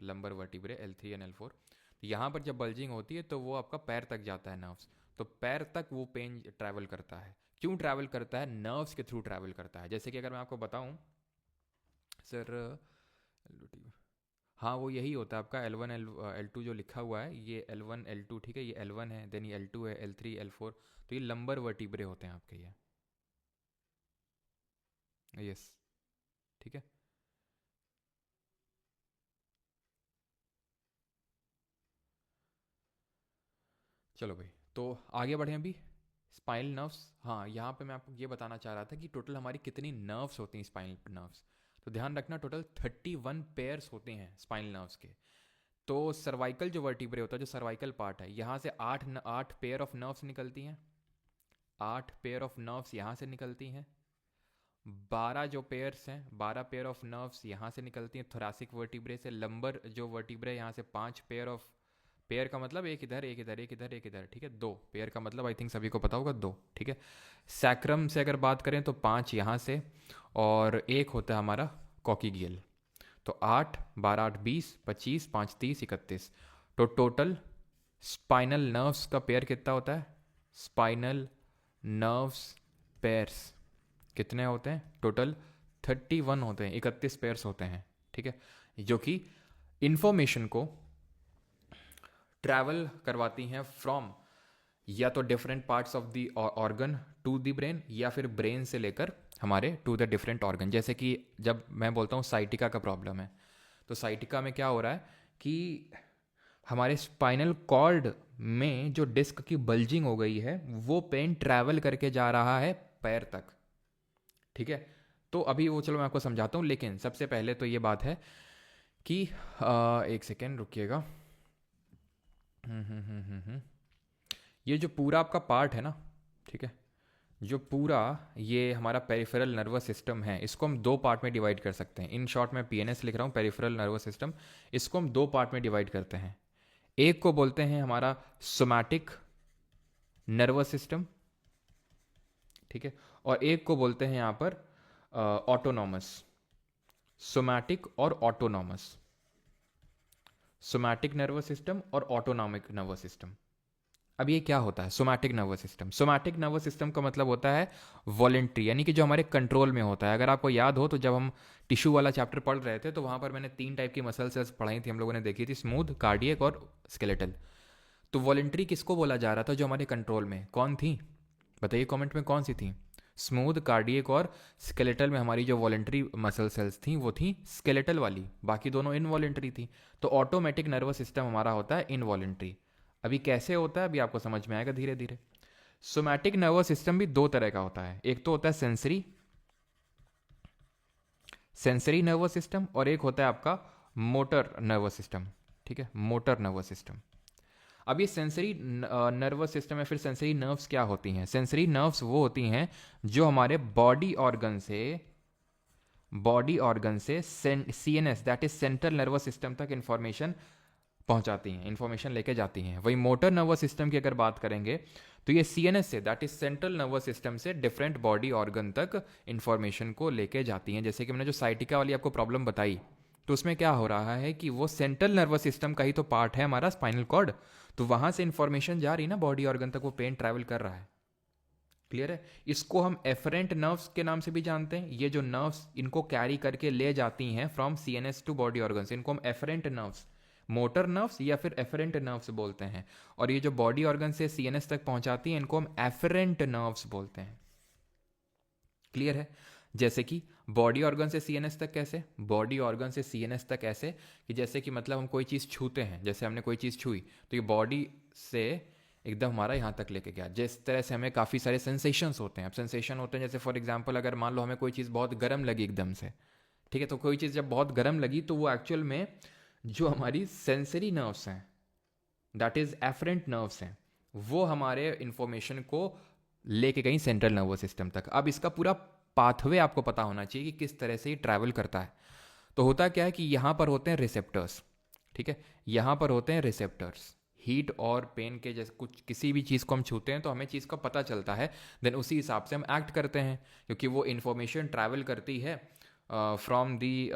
lumbar vertebrae L3 and L4, तो यहाँ पर जब बल्जिंग होती है तो वो आपका पैर तक जाता है नर्व्स, तो पैर तक वो पेन ट्रैवल करता है। क्यों ट्रैवल करता है? नर्व्स के थ्रू ट्रैवल करता है। जैसे कि अगर मैं आपको बताऊं सर, हाँ वो यही होता है आपका L1 L2 जो लिखा हुआ है, ये L1 L2, ठीक है, ये L1 है, देन ये L2 है, L3 L4, तो ये लंबर वर्टिब्रे होते हैं आपके ये। यस, ठीक है। चलो भाई, तो आगे बढ़ें अभी। स्पाइनल नर्व्स, हाँ यहाँ पे मैं आपको ये बताना चाह रहा था कि टोटल हमारी कितनी नर्व्स होती हैं स्पाइनल नर्व्स। तो ध्यान रखना, टोटल 31 पेयर्स होते हैं स्पाइनल नर्व्स के। तो सर्वाइकल जो वर्टिब्रे होता है, जो सर्वाइकल पार्ट है, यहाँ से आठ पेयर ऑफ नर्व्स निकलती हैं, 8 पेयर ऑफ नर्व्स यहाँ से निकलती हैं, 12 पेयर ऑफ नर्व्स यहाँ से निकलती हैं थोरैसिक वर्टिब्रे से। लंबर जो वर्टिब्रे यहाँ से 5 पेयर ऑफ, पेयर का मतलब एक इधर एक इधर एक इधर एक इधर, ठीक है, 2 पेयर का मतलब आई थिंक सभी को पता होगा 2, ठीक है। सैक्रम से अगर बात करें तो 5 यहाँ से, और एक होता है हमारा कॉकीगियल। तो 8, 12, 8, 20, 25, 5, 30, 31, तो टोटल स्पाइनल नर्व्स का पेयर कितना होता है? स्पाइनल नर्व्स पेयर्स कितने होते हैं? टोटल 31 होते हैं, 31 पेयर्स होते हैं, ठीक है, जो कि इंफॉर्मेशन को ट्रैवल करवाती हैं फ्रॉम या तो different parts of the organ to the brain, या फिर ब्रेन से लेकर हमारे टू द डिफरेंट ऑर्गन। जैसे कि जब मैं बोलता हूँ साइटिका का प्रॉब्लम है, तो साइटिका में क्या हो रहा है कि हमारे स्पाइनल कॉर्ड में जो डिस्क की बल्जिंग हो गई है, वो पेन ट्रैवल करके जा रहा है पैर तक, ठीक है। तो अभी वो चलो मैं आपको समझाता हूँ, लेकिन सबसे पहले तो ये बात है कि एक सेकेंड रुकिएगा। ये जो पूरा आपका पार्ट है ना, ठीक है, जो पूरा ये हमारा पेरिफेरल नर्वस सिस्टम है, इसको हम 2 पार्ट में डिवाइड कर सकते हैं। इन शॉर्ट में PNS लिख रहा हूँ, पेरिफेरल नर्वस सिस्टम। इसको हम 2 पार्ट में डिवाइड करते हैं। एक को बोलते हैं हमारा सोमैटिक नर्वस सिस्टम, ठीक है, और एक को बोलते हैं यहाँ पर ऑटोनॉमस। सोमैटिक और ऑटोनॉमस, सोमैटिक नर्वस सिस्टम और ऑटोनॉमिक नर्वस सिस्टम। अब ये क्या होता है somatic nervous system? Somatic nervous system का मतलब होता है वॉलेंट्री, यानी कि जो हमारे कंट्रोल में होता है। अगर आपको याद हो तो जब हम टिश्यू वाला चैप्टर पढ़ रहे थे, तो वहाँ पर मैंने 3 टाइप की मसल सेल्स पढ़ाई थी, हम लोगों ने देखी थी, स्मूथ, कार्डियक और स्केलेटल। तो वॉलेंट्री किसको बोला जा रहा था? जो हमारे कंट्रोल में कौन थी? बताइए कॉमेंट में, कौन सी थी? स्मूथ, कार्डियक और स्केलेटल में हमारी जो वॉलेंट्री मसल सेल्स थी वो थी स्केलेटल वाली, बाकी दोनों इनवॉलेंट्री थी। तो ऑटोमेटिक नर्वस सिस्टम हमारा होता है इनवॉलेंट्री। अभी कैसे होता है अभी आपको समझ में आएगा धीरे धीरे। सोमैटिक नर्वस सिस्टम भी 2 तरह का होता है, एक तो होता है सेंसरी नर्वस सिस्टम, और एक होता है आपका मोटर नर्वस सिस्टम, ठीक है, मोटर नर्वस सिस्टम। अब ये सेंसरी नर्वस सिस्टम या फिर सेंसरी नर्व्स क्या होती हैं? सेंसरी नर्व्स वो होती हैं जो हमारे बॉडी ऑर्गन से CNS, that is central nervous system तक इंफॉर्मेशन पहुंचाती हैं, इंफॉर्मेशन लेके जाती हैं। वही मोटर नर्वस सिस्टम की अगर बात करेंगे तो ये CNS से, that is central nervous system से डिफरेंट बॉडी ऑर्गन तक इंफॉर्मेशन को लेके जाती हैं। जैसे कि मैंने जो साइटिका वाली आपको प्रॉब्लम बताई, तो उसमें क्या हो रहा है कि वो सेंट्रल नर्वस सिस्टम का ही तो पार्ट है हमारा स्पाइनल कॉर्ड, तो वहां से इंफॉर्मेशन जा रही ना बॉडी ऑर्गन तक, वो पेन ट्रैवल कर रहा है। क्लियर है? इसको हम एफरेंट नर्व्स के नाम से भी जानते हैं। ये जो नर्व्स इनको कैरी करके ले जाती हैं from CNS to body organs, इनको हम एफरेंट नर्व्स, मोटर नर्व्स या फिर एफरेंट नर्व्स बोलते हैं। और ये जो बॉडी ऑर्गन से CNS तक पहुंचाती हैं, इनको हम एफरेंट नर्व्स बोलते हैं। क्लियर है? जैसे कि बॉडी ऑर्गन से CNS तक कैसे? बॉडी ऑर्गन से CNS तक ऐसे कि जैसे कि मतलब हम कोई चीज़ छूते हैं, जैसे हमने कोई चीज़ छुई तो ये बॉडी से एकदम हमारा यहाँ तक लेके गया। जिस तरह से हमें काफ़ी सारे सेंसेशंस होते हैं। अब सेंसेशन होते हैं जैसे फॉर एग्जांपल अगर मान लो हमें कोई चीज़ बहुत गर्म लगी एकदम से, ठीक है, तो कोई चीज़ जब बहुत गर्म लगी तो वो एक्चुअल में जो हमारी सेंसरी नर्व्स हैं, दैट इज एफरेंट नर्व्स हैं, वो हमारे इंफॉर्मेशन को लेके गई सेंट्रल नर्वस सिस्टम तक। अब इसका पूरा पाथवे आपको पता होना चाहिए कि किस तरह से ये ट्रैवल करता है। तो होता क्या है कि यहाँ पर होते हैं रिसेप्टर्स, ठीक है, यहाँ पर होते हैं रिसेप्टर्स। हीट और पेन के जैसे कुछ किसी भी चीज़ को हम छूते हैं तो हमें चीज़ का पता चलता है, देन उसी हिसाब से हम एक्ट करते हैं, क्योंकि वो इन्फॉर्मेशन ट्रैवल करती है फ्रॉम दी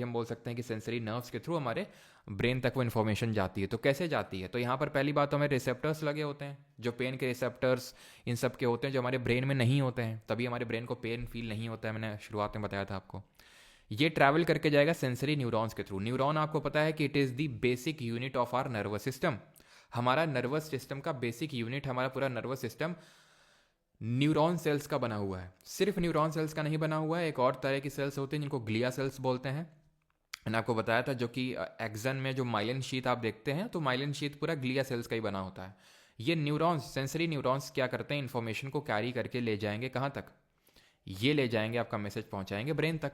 हम बोल सकते हैं कि सेंसरी नर्व्स के थ्रू हमारे ब्रेन तक वो इन्फॉर्मेशन जाती है। तो कैसे जाती है, तो यहाँ पर पहली बात तो हमें रिसेप्टर्स लगे होते हैं, जो पेन के रिसेप्टर्स इन सब के होते हैं, जो हमारे ब्रेन में नहीं होते हैं, तभी हमारे ब्रेन को पेन फील नहीं होता है, मैंने शुरुआत में बताया था आपको। ये ट्रैवल करके जाएगा सेंसरी न्यूरॉन्स के थ्रू। न्यूरॉन आपको पता है कि it is the basic unit of our nervous system. हमारा नर्वस सिस्टम का बेसिक यूनिट, हमारा पूरा नर्वस सिस्टम न्यूरॉन सेल्स का बना हुआ है। सिर्फ न्यूरॉन सेल्स का नहीं बना हुआ है, एक और तरह की सेल्स होती हैं जिनको ग्लिया सेल्स बोलते हैं। मैंने आपको बताया था, जो कि एक्सन में जो माइलिन शीथ आप देखते हैं, तो माइलिन शीथ पूरा ग्लिया सेल्स का ही बना होता है। ये न्यूरॉन्स, सेंसरी न्यूरॉन्स क्या करते हैं, इन्फॉर्मेशन को कैरी करके ले जाएंगे कहाँ तक, ये ले जाएंगे, आपका मैसेज पहुंचाएंगे ब्रेन तक।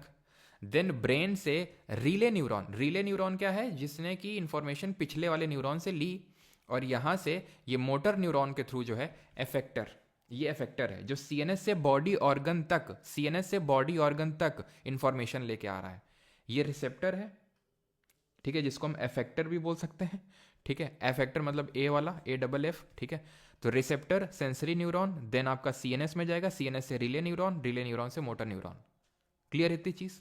देन ब्रेन से रिले न्यूरॉन, रिले न्यूरॉन क्या है, जिसने की इन्फॉर्मेशन पिछले वाले न्यूरॉन से ली, और यहाँ से ये मोटर न्यूरॉन के थ्रू जो है एफेक्टर, ये एफेक्टर है जो सीएनएस से बॉडी ऑर्गन तक, सीएनएस से बॉडी ऑर्गन तक इंफॉर्मेशन लेके आ रहा है। ये रिसेप्टर है, ठीक है, जिसको हम एफेक्टर भी बोल सकते हैं, ठीक है। एफेक्टर मतलब ए वाला, AFF, ठीक है। तो रिसेप्टर सेंसरी न्यूरॉन, देन आपका सीएनएस में जाएगा, सीएनएस से रिले न्यूरॉन, रिले न्यूरॉन से मोटर न्यूरॉन। क्लियर इतनी चीज,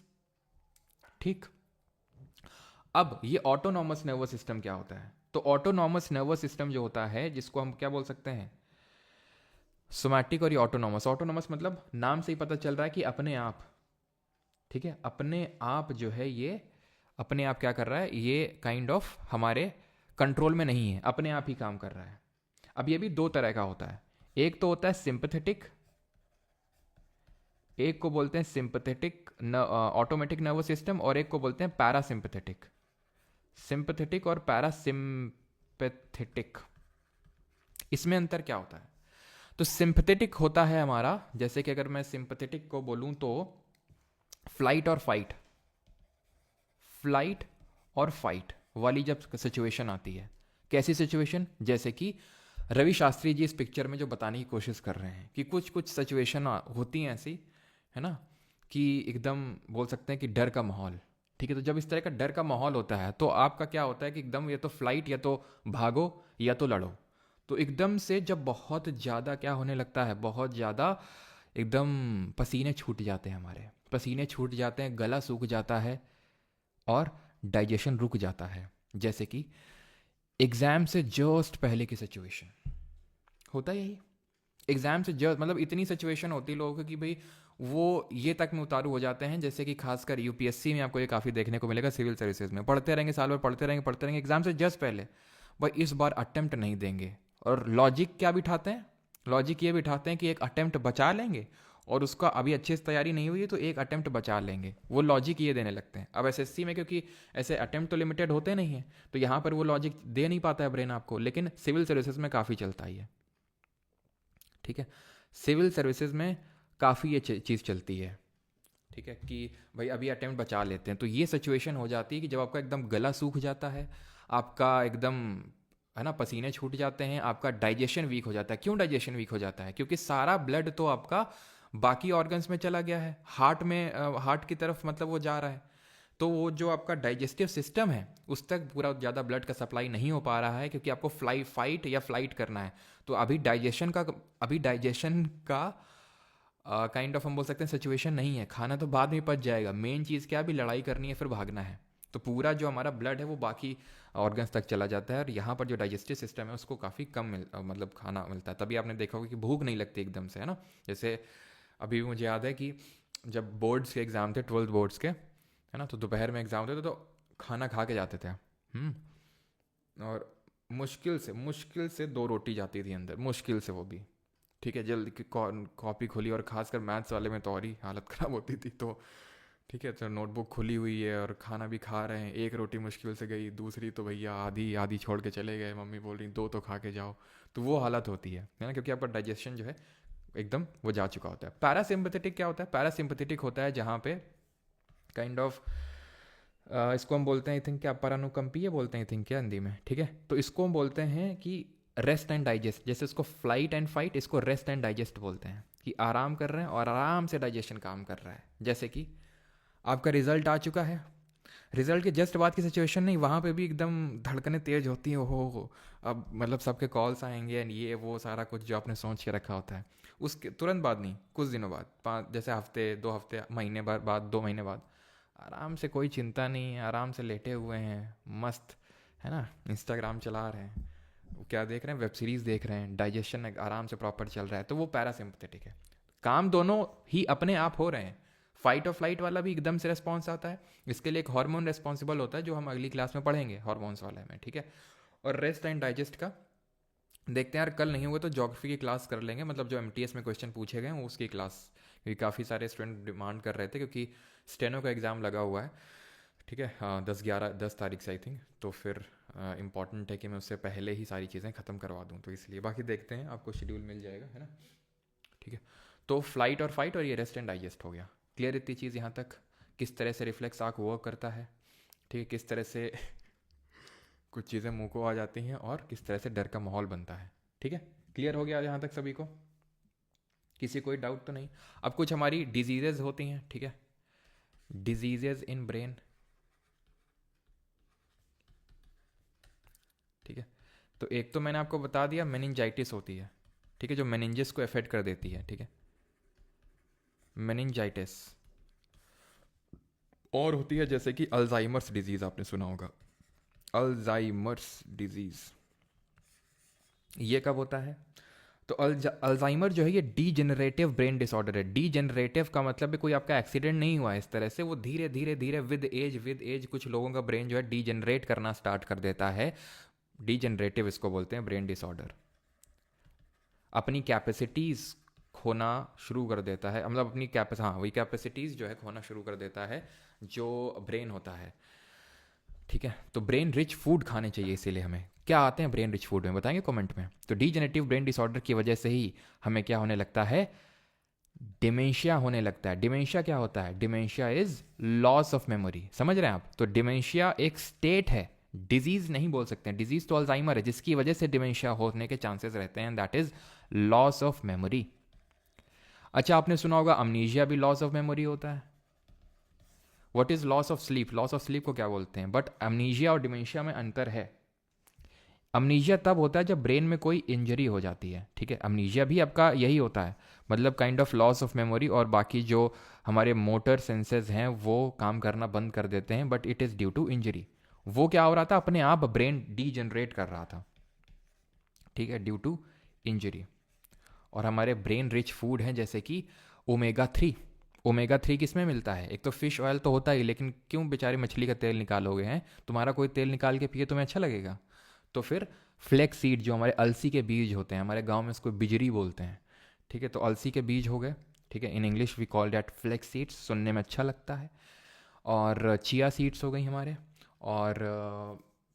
ठीक। अब ये ऑटोनॉमस नर्वस सिस्टम क्या होता है, तो ऑटोनॉमस नर्वस सिस्टम जो होता है, जिसको हम क्या बोल सकते हैं, सोमैटिक और ये ऑटोनॉमस। ऑटोनॉमस मतलब नाम से ही पता चल रहा है कि अपने आप, ठीक है, अपने आप जो है, ये अपने आप क्या कर रहा है, ये काइंड ऑफ हमारे कंट्रोल में नहीं है, अपने आप ही काम कर रहा है। अब ये भी दो तरह का होता है, एक तो होता है सिंपथेटिक, एक को बोलते हैं सिंपथेटिक ऑटोमेटिक नर्वस सिस्टम, और एक को बोलते हैं पैरासिम्पथेटिक। सिंपथेटिक और पैरासिम्पथेटिक, इसमें अंतर क्या होता है, तो सिंपथेटिक होता है हमारा, जैसे कि अगर मैं सिंपथेटिक को बोलूं तो फ्लाइट और फाइट, फ्लाइट और फाइट वाली जब सिचुएशन आती है, कैसी सिचुएशन, जैसे कि रवि शास्त्री जी इस पिक्चर में जो बताने की कोशिश कर रहे हैं कि कुछ कुछ सिचुएशन होती हैं ऐसी, है ना, कि एकदम बोल सकते हैं कि डर का माहौल, ठीक है। तो जब इस तरह का डर का माहौल होता है तो आपका क्या होता है कि एकदम या तो फ्लाइट, या तो भागो, या तो लड़ो। तो एकदम से जब बहुत ज़्यादा क्या होने लगता है, बहुत ज़्यादा एकदम पसीने छूट जाते हैं, हमारे पसीने छूट जाते हैं, गला सूख जाता है और डाइजेशन रुक जाता है। जैसे कि एग्ज़ाम से जस्ट पहले की सिचुएशन होता है यही, एग्ज़ाम से जस्ट मतलब इतनी सिचुएशन होती है लोगों को कि भाई वो ये तक में उतारू हो जाते हैं। जैसे कि खासकर यूपीएससी में आपको ये काफ़ी देखने को मिलेगा, सिविल सर्विसेज में पढ़ते रहेंगे, साल भर पढ़ते रहेंगे, एग्जाम से जस्ट पहले भाई इस बार अटेम्प्ट नहीं देंगे, और लॉजिक क्या बिठाते हैं, लॉजिक ये बिठाते हैं कि एक अटेम्प्ट बचा लेंगे, और उसका अभी अच्छे से तैयारी नहीं हुई है तो एक अटेम्प्ट बचा लेंगे, वो लॉजिक ये देने लगते हैं। अब एसएससी में क्योंकि ऐसे अटेम्प्ट तो लिमिटेड होते नहीं हैं, तो यहाँ पर वो लॉजिक दे नहीं पाता है ब्रेन आपको, लेकिन सिविल सर्विसेज में काफ़ी चलता ही है, ठीक है। सिविल सर्विसेज में काफ़ी ये चीज़ चलती है, ठीक है, कि भाई अभी अटेम्प्ट बचा लेते हैं। तो ये सिचुएशन हो जाती है कि जब आपका एकदम गला सूख जाता है, आपका एकदम, है ना, पसीने छूट जाते हैं, आपका डाइजेशन वीक हो जाता है। क्यों डाइजेशन वीक हो जाता है, क्योंकि सारा ब्लड तो आपका बाकी ऑर्गन्स में चला गया है, हार्ट में, हार्ट की तरफ मतलब वो जा रहा है, तो वो जो आपका डाइजेस्टिव सिस्टम है उस तक पूरा ज़्यादा ब्लड का सप्लाई नहीं हो पा रहा है, क्योंकि आपको फाइट या फ्लाइट करना है। तो अभी डाइजेशन का काइंड ऑफ हम बोल सकते हैं सिचुएशन नहीं है, खाना तो बाद में पच जाएगा, मेन चीज़ क्या, अभी लड़ाई करनी है, फिर भागना है। तो पूरा जो हमारा ब्लड है वो बाकी ऑर्गन्स तक चला जाता है, और यहाँ पर जो डाइजेस्टिव सिस्टम है उसको काफ़ी कम मतलब खाना मिलता है। तभी आपने देखा होगा कि भूख नहीं लगती एकदम से, है ना। जैसे अभी भी मुझे याद है कि जब बोर्ड्स के एग्ज़ाम थे, 12th बोर्ड्स के, है ना, तो दोपहर में एग्ज़ाम होते थे तो खाना खा के जाते थे, और मुश्किल से 2 रोटी जाती थी अंदर, मुश्किल से, वो भी, ठीक है। जल्दी कॉपी खुली, और खासकर मैथ्स वाले में तो और ही हालत ख़राब होती थी। तो ठीक है, तो नोटबुक खुली हुई है और खाना भी खा रहे हैं, एक रोटी मुश्किल से गई, दूसरी तो भैया आधी आधी छोड़ के चले गए, मम्मी बोल रही 2 तो खा के जाओ। तो वो हालत होती है ना, क्योंकि आपका डाइजेशन जो है एकदम वो जा चुका होता है। पैरासिम्पथेटिक क्या होता है, पैरासिम्पथेटिक होता है जहाँ पे काइंड ऑफ इसको हम बोलते हैं, आई थिंक क्या, परानुकंपीय बोलते हैं, आई थिंक क्या हिंदी में, ठीक है। तो इसको हम बोलते हैं कि रेस्ट एंड डाइजेस्ट, जैसे उसको फ्लाइट एंड फाइट, इसको रेस्ट एंड डाइजेस्ट बोलते हैं कि आराम कर रहे हैं और आराम से डाइजेशन काम कर रहा है। जैसे कि आपका रिजल्ट आ चुका है, रिजल्ट के जस्ट बाद की सिचुएशन नहीं, वहाँ पे भी एकदम धड़कनें तेज होती हैं, हो अब मतलब सबके कॉल्स आएंगे एंड ये वो सारा कुछ जो आपने सोच के रखा होता है, उसके तुरंत बाद नहीं, कुछ दिनों बाद, 5 जैसे हफ्ते 2 हफ्ते महीने बाद 2 महीने बाद आराम से, कोई चिंता नहीं है, आराम से लेटे हुए हैं मस्त, है ना, इंस्टाग्राम चला रहे हैं, क्या देख रहे हैं, वेब सीरीज़ देख रहे हैं, डाइजेशन आराम से प्रॉपर चल रहा है, तो वो पैरासिम्पथेटिक है। काम दोनों ही अपने आप हो रहे हैं। फाइट और फ्लाइट वाला भी एकदम से रेस्पॉन्स आता है, इसके लिए एक हार्मोन रेस्पॉन्सिबल होता है जो हम अगली क्लास में पढ़ेंगे हार्मोन्स वाले में, ठीक है। और रेस्ट एंड डाइजेस्ट का देखते हैं यार, कल नहीं हुआ तो ज्योग्राफी की क्लास कर लेंगे, मतलब जो एमटीएस में क्वेश्चन पूछे गए हैं उसकी क्लास, क्योंकि काफ़ी सारे स्टूडेंट डिमांड कर रहे थे, क्योंकि स्टेनो का एग्ज़ाम लगा हुआ है, ठीक है, हाँ 10 तारीख से आई थिंक, तो फिर इम्पॉर्टेंट है कि मैं उससे पहले ही सारी चीज़ें ख़त्म करवा दूँ, तो इसलिए बाकी देखते हैं, आपको शेड्यूल मिल जाएगा, है ना, ठीक है। तो फ्लाइट और फाइट और ये रेस्ट एंड डाइजेस्ट हो गया, क्लियर इतनी चीज़ यहाँ तक, किस तरह से रिफ्लेक्स आँख वर्क करता है, ठीक है, किस तरह से कुछ चीज़ें मुंह को आ जाती हैं और किस तरह से डर का माहौल बनता है, ठीक है, क्लियर हो गया यहाँ तक सभी को, किसी कोई डाउट तो नहीं। अब कुछ हमारी डिजीजेज होती हैं, ठीक है, डिजीजेज इन ब्रेन, ठीक है, तो एक तो मैंने आपको बता दिया मेनिंजाइटिस होती है, ठीक है, जो मेनिंजेस को अफेक्ट कर देती है, ठीक है, मेनिंजाइटिस। और होती है जैसे कि अल्जाइमर्स डिजीज, आपने सुना होगा, अल्जाइमर्स डिजीज, ये कब होता है, तो अल्जाइमर जो है ये डीजेनरेटिव ब्रेन डिसऑर्डर है। डीजेनरेटिव का मतलब है कोई आपका एक्सीडेंट नहीं हुआ है इस तरह से, वो धीरे धीरे धीरे विद एज कुछ लोगों का ब्रेन जो है डीजेनरेट करना स्टार्ट कर देता है, डीजेनरेटिव इसको बोलते हैं ब्रेन डिसऑर्डर। अपनी कैपेसिटीज़ खोना शुरू कर देता है, मतलब अपनी हाँ वही कैपेसिटीज़ जो है खोना शुरू कर देता है जो ब्रेन होता है, ठीक है। तो ब्रेन रिच फूड खाने चाहिए, इसीलिए हमें क्या आते हैं ब्रेन रिच फूड में, बताएंगे कमेंट में। तो डीजेनेटिव ब्रेन डिसऑर्डर की वजह से ही हमें क्या होने लगता है, डिमेंशिया होने लगता है। डिमेंशिया क्या होता है, dementia is loss of memory, समझ रहे हैं आप, तो डिमेंशिया एक स्टेट है, डिजीज नहीं बोल सकते हैं, डिजीज तो अल्जाइमर है जिसकी वजह से डिमेंशिया होने के चांसेस रहते हैं, that is loss of memory. अच्छा आपने सुना होगा अमनीशिया भी लॉस ऑफ मेमोरी होता है। What is loss of sleep, loss of sleep को क्या बोलते हैं, बट अमनीशिया और डिमेंशिया में अंतर है। अमनीशिया तब होता है जब ब्रेन में कोई इंजरी हो जाती है, ठीक है, अमनीशिया भी आपका यही होता है, मतलब kind of loss of memory, और बाकी जो हमारे मोटर सेंसेस हैं वो काम करना बंद कर देते हैं, but it is due to injury. वो क्या हो रहा था, अपने आप ब्रेन डीजनरेट कर रहा था, ठीक है, ड्यू टू इंजरी। और हमारे ब्रेन रिच फूड हैं जैसे कि ओमेगा 3। ओमेगा 3 किस में मिलता है, एक तो फिश ऑयल तो होता ही, लेकिन क्यों बेचारी मछली का तेल निकालोगे, हैं तुम्हारा कोई तेल निकाल के पिए तुम्हें अच्छा लगेगा, तो फिर फ्लेक्स सीड जो हमारे अलसी के बीज होते हैं, हमारे गांव में इसको बिजरी बोलते हैं, ठीक है, तो अलसी के बीज हो गए, ठीक है, in English we call that flax seeds, सुनने में अच्छा लगता है। और चिया सीड्स हो गई हमारे, और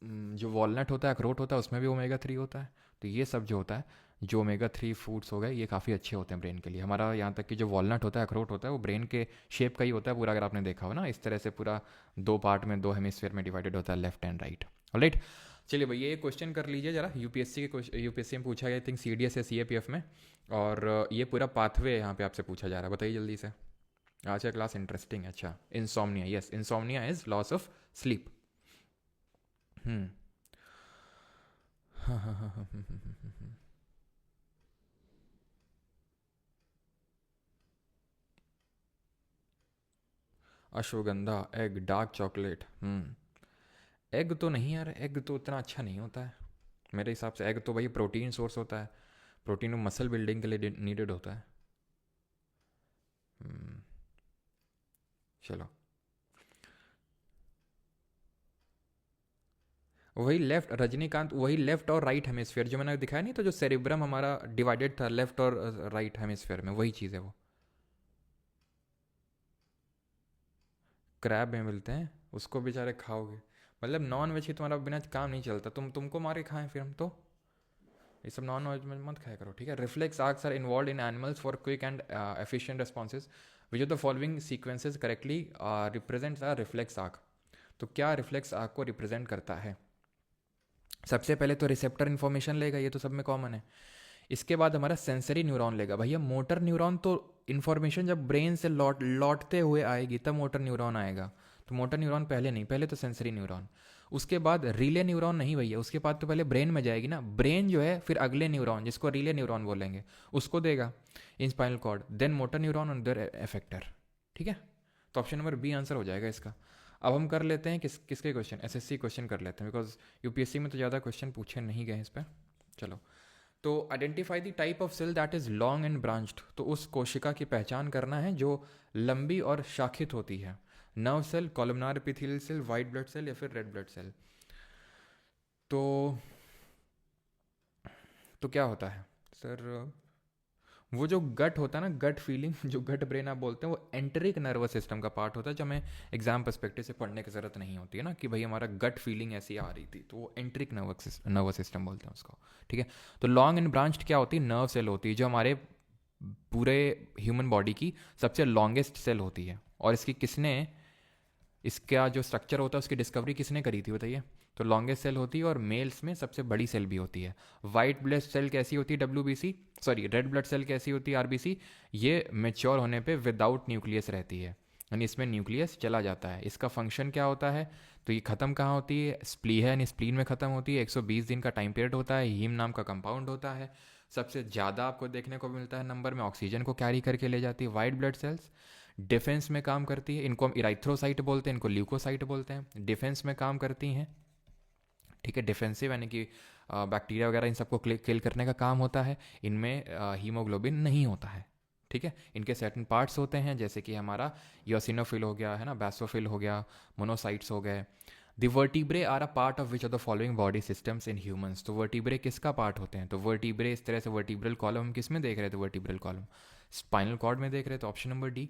जो वॉलनट होता है, अखरोट होता है, उसमें भी ओमेगा 3 होता है। तो ये सब जो होता है, जो ओमेगा 3 फूड्स हो गए, ये काफ़ी अच्छे होते हैं ब्रेन के लिए। हमारा यहाँ तक कि जो वॉलनट होता है, अखरोट होता है, वो ब्रेन के शेप का ही होता है पूरा, अगर आपने देखा हो ना, इस तरह से पूरा 2 पार्ट में, 2 हेमिस्फीयर में डिवाइडेड होता है, लेफ्ट एंड राइट, राइट। चलिए भैया ये क्वेश्चन कर लीजिए जरा, यूपीएससी के यूपीएससी में पूछा गया, आई थिंक सीडीएस या सीएपीएफ में, और ये पूरा पाथवे यहाँ पे आपसे पूछा जा रहा है, बताइए जल्दी से। आज का क्लास इंटरेस्टिंग है। अच्छा, insomnia, yes, insomnia is loss of sleep. Hmm हाँ हाँ हाँ हाँ ashwagandha, egg, dark chocolate, egg तो नहीं यार, एग तो उतना अच्छा नहीं होता है मेरे हिसाब से। एग तो भाई प्रोटीन सोर्स होता है, प्रोटीन मसल बिल्डिंग के लिए नीडेड होता है। हम्म, चलो, वही लेफ्ट, रजनीकांत, वही लेफ्ट और राइट हेमिस्फीयर जो मैंने दिखाया नहीं, तो जो सेरिब्रम हमारा डिवाइडेड था लेफ्ट और राइट हेमिस्फीयर में, वही चीज़ है वो। क्रैब में मिलते हैं, उसको बेचारे खाओगे, मतलब नॉन वेज ही तुम्हारा बिना काम नहीं चलता, तुमको मारे खाएं फिर हम तो, ये सब नॉन वेज में मत खाया करो, ठीक है। Reflex arcs are involve in animals for quick and efficient responses, which of the following sequences correctly represents a reflex arc. तो क्या रिफ्लेक्स आर्क को रिप्रेजेंट करता है, सबसे पहले तो रिसेप्टर इन्फॉर्मेशन लेगा, ये तो सब में कॉमन है। इसके बाद हमारा सेंसरी न्यूरॉन लेगा। भैया मोटर न्यूरॉन तो इन्फॉर्मेशन जब ब्रेन से लौटते हुए आएगी तब मोटर न्यूरॉन आएगा, तो मोटर न्यूरॉन पहले नहीं, पहले तो सेंसरी न्यूरॉन। उसके बाद रिले न्यूरॉन नहीं भैया, उसके बाद तो पहले ब्रेन में जाएगी ना, ब्रेन जो है फिर अगले न्यूरॉन जिसको रिले न्यूरॉन बोलेंगे उसको देगा in spinal cord, then motor neuron और देन एफेक्टर। ठीक है, तो ऑप्शन नंबर बी आंसर हो जाएगा इसका। अब हम कर लेते हैं किसके क्वेश्चन, एसएससी क्वेश्चन कर लेते हैं, बिकॉज यूपीएससी में तो ज़्यादा क्वेश्चन पूछे नहीं गए इस पर। चलो, तो identify the type of cell that is long and branched, तो उस कोशिका की पहचान करना है जो लंबी और शाखित होती है। Nerve cell, columnar epithelial cell, white blood cell या फिर रेड ब्लड सेल। तो क्या होता है सर, वो जो गट होता है ना, गट फीलिंग, जो गट ब्रेन आप बोलते हैं, वो एंटरिक नर्वस सिस्टम का पार्ट होता है, जो हमें एग्जाम पर्सपेक्टिव से पढ़ने की ज़रूरत नहीं होती है ना कि भाई हमारा गट फीलिंग ऐसी आ रही थी, तो वो एंटरिक नर्वस सिस्टम बोलते हैं उसको। ठीक है, तो लॉन्ग एंड ब्रांच्ड क्या होती है, नर्व सेल होती है, जो हमारे पूरे ह्यूमन बॉडी की सबसे लॉन्गेस्ट सेल होती है। और इसका जो स्ट्रक्चर होता है उसकी डिस्कवरी किसने करी थी बताइए? तो लॉन्गेस्ट सेल होती है और मेल्स में सबसे बड़ी सेल भी होती है। वाइट ब्लड सेल कैसी होती है, WBC, sorry red blood cell कैसी होती है, आरबीसी, ये मेच्योर होने पे विदाउट न्यूक्लियस रहती है, यानी इसमें न्यूक्लियस चला जाता है। इसका फंक्शन क्या होता है, तो ये खत्म कहाँ होती है, स्प्लीन है, यानी स्प्लीन में खत्म होती है। 120 दिन का टाइम पीरियड होता है, हीम नाम का कंपाउंड होता है। सबसे ज़्यादा आपको देखने को मिलता है नंबर में, ऑक्सीजन को कैरी करके ले जाती है। वाइट ब्लड सेल्स डिफेंस में काम करती है, इनको हम इराइथ्रोसाइट बोलते हैं, इनको ल्यूकोसाइट बोलते हैं, डिफेंस में काम करती हैं। ठीक है, डिफेंसिव यानी कि बैक्टीरिया वगैरह इन सबको किल करने का काम होता है। इनमें हीमोग्लोबिन नहीं होता है। ठीक है, इनके सर्टेन पार्ट्स होते हैं, जैसे कि हमारा योसिनोफिल हो गया है ना, बैसोफिल हो गया, मोनोसाइट्स हो गए। The vertebrae are a part of which of the following body systems in humans, तो वर्टिब्रे किसका पार्ट होते हैं? तो वर्टिब्रे इस तरह से, वर्टिब्रल कॉलम हम किस में देख रहे थे, वर्टिब्रल कॉलम स्पाइनल कॉर्ड में देख रहे थे, option number D.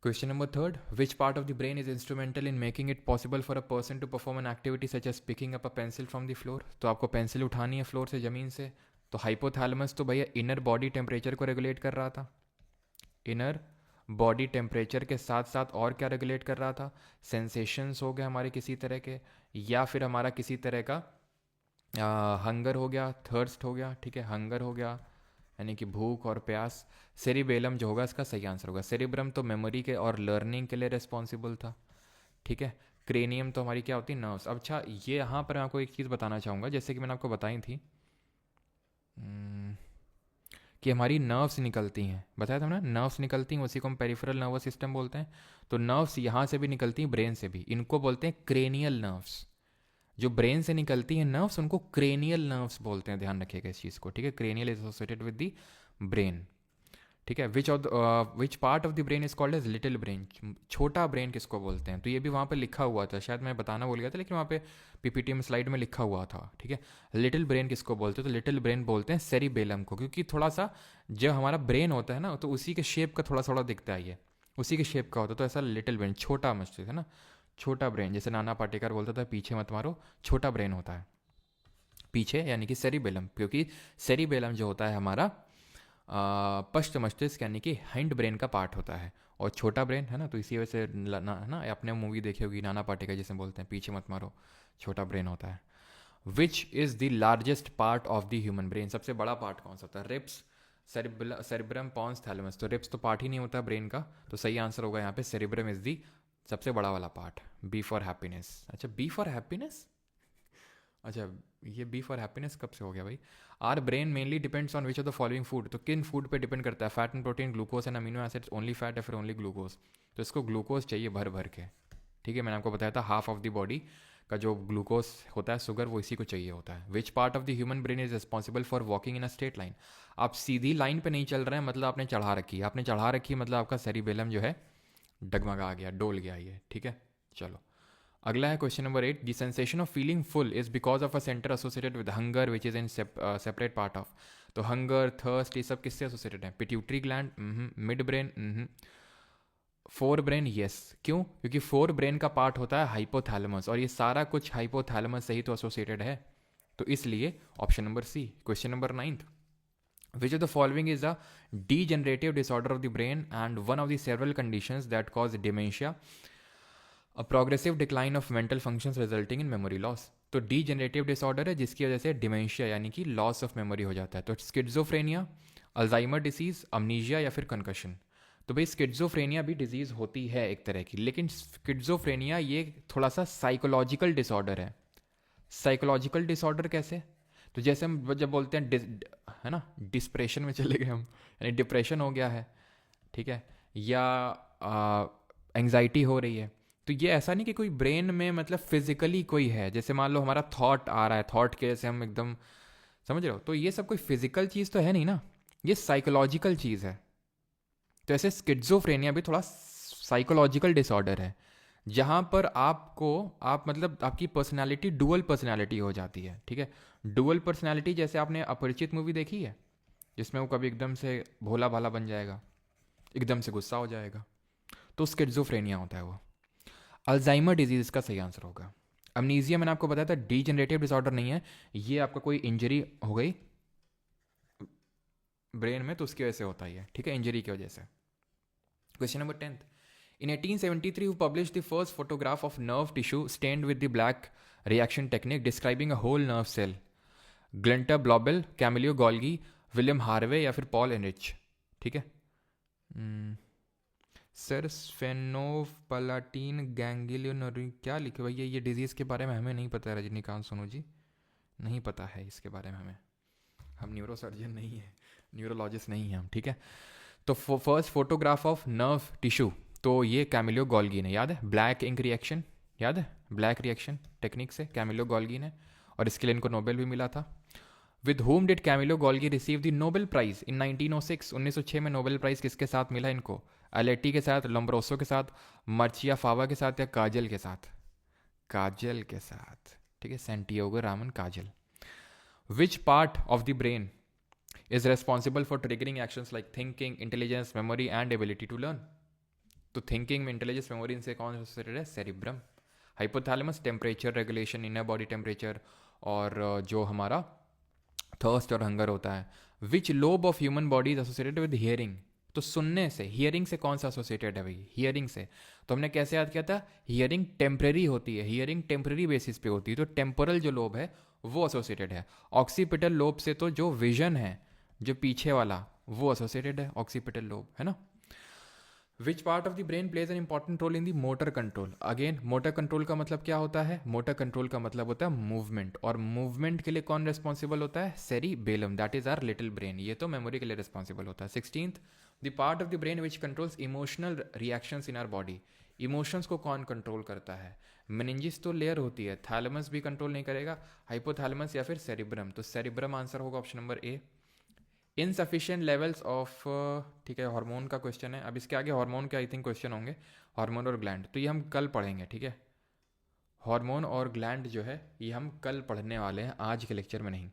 Question number third, which part of the brain is instrumental in making it possible for a person to perform an activity such as picking up a pencil from the floor? तो आपको pencil उठानी है floor से, ज़मीन से, तो hypothalamus तो भैया इनर बॉडी टेम्परेचर को रेगुलेट कर रहा था। इनर बॉडी टेम्परेचर के साथ साथ और क्या रेगुलेट कर रहा था? सेंसेशंस हो गए हमारे किसी तरह के, या फिर हमारा किसी तरह का हंगर हो गया, थर्स्ट हो गया। ठीक है, हंगर हो गया यानी कि भूख और प्यास। सेरिबेलम जो होगा इसका सही आंसर होगा। सेरिब्रम तो मेमोरी के और लर्निंग के लिए रिस्पॉन्सिबल था। ठीक है, क्रेनियम तो हमारी क्या होती है, नर्व्स। अब अच्छा, ये यहाँ पर मैं आपको एक चीज़ बताना चाहूँगा, जैसे कि मैंने आपको बताई थी कि हमारी नर्व्स निकलती हैं, बताया था ना, नर्व्स निकलती हैं, उसी को हम पेरिफेरल नर्वस सिस्टम बोलते हैं। तो नर्व्स यहाँ से भी निकलती हैं, ब्रेन से भी, इनको बोलते हैं क्रेनियल नर्व्स। जो ब्रेन से निकलती हैं नर्व्स उनको क्रेनियल नर्व्स बोलते हैं, ध्यान रखिएगा इस चीज़ को। ठीक है, cranial is associated with the brain. ठीक है, which part of the brain is called as little brain, छोटा ब्रेन किसको बोलते हैं? तो ये भी वहाँ पर लिखा हुआ था, शायद मैं बताना भूल गया था, लेकिन वहाँ पे पीपीटी में स्लाइड में लिखा हुआ था। ठीक है, लिटिल ब्रेन किसको बोलते हैं? तो लिटिल ब्रेन बोलते हैं सेरिबेलम को, क्योंकि थोड़ा सा जब हमारा ब्रेन होता है ना, तो उसी के शेप का थोड़ा थोड़ा दिखता है, ये उसी के शेप का होता है, तो ऐसा लिटिल ब्रेन, छोटा मस्तिष्क है ना, छोटा ब्रेन। जैसे नाना पाटेकर बोलता था, पीछे मत मारो, छोटा ब्रेन होता है पीछे, यानी कि सेरिबेलम, क्योंकि सेरिबेलम जो होता है हमारा पश्च मस्तिष्क यानी कि हैंड ब्रेन का पार्ट होता है, और छोटा ब्रेन है ना, तो इसी वजह से ना आपने मूवी देखी होगी नाना पाटेकर, जैसे बोलते हैं पीछे मत मारो, छोटा ब्रेन होता है। Which is the largest part of the human brain, सबसे बड़ा पार्ट कौन सा होता है? Ribs, cerebrum, pons, thalamus. तो रिप्स तो पार्ट ही नहीं होता ब्रेन का, तो सही आंसर होगा यहाँ पे सेरिब्रम इज दी सबसे बड़ा वाला पार्ट। B for happiness. अच्छा, बी फॉर हैप्पीनेस, अच्छा ये बी फॉर हैप्पीनेस कब से हो गया भाई? Our brain mainly depends on which of the following food, तो किन फूड पे डिपेंड करता है? Fat and protein, glucose and amino acids, only fat या फिर ओनली ग्लूकोज? तो इसको ग्लूकोज चाहिए भर भर के। ठीक है, मैंने आपको बताया था हाफ ऑफ द बॉडी का जो ग्लूकोज होता है, शुगर, वो इसी को चाहिए होता है। Which part of the human brain is responsible for walking in a straight line? आप सीधी लाइन पे नहीं चल रहे हैं, मतलब आपने चढ़ा रखी है, आपने चढ़ा रखी है, मतलब आपका सेरिबेलम जो है डगमगा गया, डोल गया ये। ठीक है, चलो अगला है question number 8। The sensation of feeling full is because of a centre associated with hunger which is in separate part of. तो हंगर, थर्स्ट, ये सब किससे एसोसिएटेड है? Pituitary gland, mid brain, fore brain, yes. क्यों? क्योंकि fore brain का part होता है हाइपोथैलेमस, और ये सारा कुछ हाइपोथैलेमस से ही तो एसोसिएटेड है, तो इसलिए option number C. Question number 9, which of the following is a degenerative disorder of the brain and one of the several conditions that cause dementia, a progressive decline of mental functions resulting in memory loss? तो degenerative disorder है जिसकी वजह से dementia यानी कि loss of memory हो जाता है। तो स्किज़ोफ्रेनिया, अल्जाइमर डिसीज, अमनीशिया या फिर कंकशन। तो भाई स्किज़ोफ्रेनिया भी डिजीज़ होती है एक तरह की, लेकिन स्किज़ोफ्रेनिया ये थोड़ा सा साइकोलॉजिकल डिसऑर्डर है। साइकोलॉजिकल डिसऑर्डर कैसे? तो जैसे हम जब बोलते हैं है ना, डिस्प्रेशन में चले गए हम, यानी डिप्रेशन हो गया है, ठीक है, या एंग्जाइटी हो रही है, तो ये ऐसा नहीं कि कोई ब्रेन में मतलब फिजिकली कोई है। जैसे मान लो हमारा थॉट आ रहा है, थॉट के जैसे हम एकदम, समझ रहे हो, तो ये सब कोई फिजिकल चीज़ तो है नहीं ना, ये साइकोलॉजिकल चीज़ है। तो ऐसे स्किज़ोफ्रेनिया भी थोड़ा साइकोलॉजिकल डिसऑर्डर है, जहाँ पर आप मतलब आपकी पर्सनालिटी डुअल पर्सनालिटी हो जाती है, ठीक है। डुअल पर्सनालिटी जैसे आपने अपरिचित मूवी देखी है, जिसमें वो कभी एकदम से भोला भाला बन जाएगा, एकदम से गुस्सा हो जाएगा, तो स्किज़ोफ्रेनिया होता है वो। अल्जाइमर डिजीज इसका सही आंसर होगा। अमनीजिया मैंने आपको बताया था डीजनरेटिव डिसऑर्डर नहीं है, ये आपका कोई इंजरी हो गई ब्रेन में तो उसकी वजह से होता ही है, ठीक है, इंजरी की वजह से। Question number 10th, in 1873 who published the first photograph of nerve tissue stained with the black reaction technique describing a whole nerve cell? Gunter Blobel, Camillo Golgi, William Harvey या फिर पॉल एनरिच, ठीक है। Sir स्फेनोपलाटीन गैंग्लियोनरी क्या लिखे भैया, ये disease के बारे में हमें नहीं पता है रजनीकांत सोनू जी, नहीं पता है इसके बारे में हमें, हम न्यूरो सर्जन नहीं है, न्यूरोलॉजिस्ट नहीं है हम, ठीक है। तो first photograph of nerve tissue, तो ये कैमिलियो गॉल्गी ने, याद है, ब्लैक इंक रिएक्शन, याद है, ब्लैक रिएक्शन टेक्निक से कैमिलियो गॉल्गी ने, और इसके लिए इनको नोबेल भी मिला था। With whom did Camillo Golgi receive the Nobel prize in 1906? 1906 में नोबेल प्राइज किसके साथ मिला इनको? अलेटी के साथ, लोम्ब्रोसो के साथ, मर्चिया फावा के साथ, या काजल के साथ? काजल के साथ, ठीक है, Santiago Ramon Cajal. Which part of the brain is responsible for triggering actions like thinking, intelligence, memory and ability to learn? तो थिंकिंग में इंटेलिजेंस, मेमोरी, इनसे कौन एसोसिएटेड है? Cerebrum. Hypothalamus temperature regulation, inner body temperature, और जो हमारा thirst और hunger होता है। Which lobe of human body is associated with hearing? तो सुनने से, हियरिंग से कौन सा एसोसिएटेड है भाई? हियरिंग से। तो हमने कैसे याद किया था? हियरिंग टेम्परेरी होती है, हियरिंग टेम्परेरी बेसिस पे होती है, तो टेम्पोरल जो लोब है वो एसोसिएटेड है। ऑक्सीपिटल लोब से तो जो विजन है, जो पीछे वाला, वो एसोसिएटेड है, ऑक्सीपिटल लोब, है ना। Which part of the brain plays an important role in the motor control? Again motor control का मतलब क्या होता है? मोटर कंट्रोल का मतलब होता है मूवमेंट, और मूवमेंट के लिए कौन रिस्पॉन्सिबल होता है? Cerebellum, that is our little brain, ये तो मेमोरी के लिए रिस्पॉन्सिबल होता है। 16th, the part of the brain which controls emotional reactions in our body. Emotions को कौन कंट्रोल करता है? मेनिंजिस तो लेयर होती है, थैलेमस भी कंट्रोल नहीं करेगा, हाइपोथैलेमस या फिर सेरिब्रम। तो सेरिब्रम आंसर होगा option number A. Insufficient levels of, ठीक है, हार्मोन का क्वेश्चन है, अब इसके आगे हार्मोन के आई थिंक क्वेश्चन होंगे, हार्मोन और ग्लैंड, तो ये हम कल पढ़ेंगे, ठीक है। हार्मोन और ग्लैंड जो है ये हम कल पढ़ने वाले हैं, आज के लेक्चर में नहीं।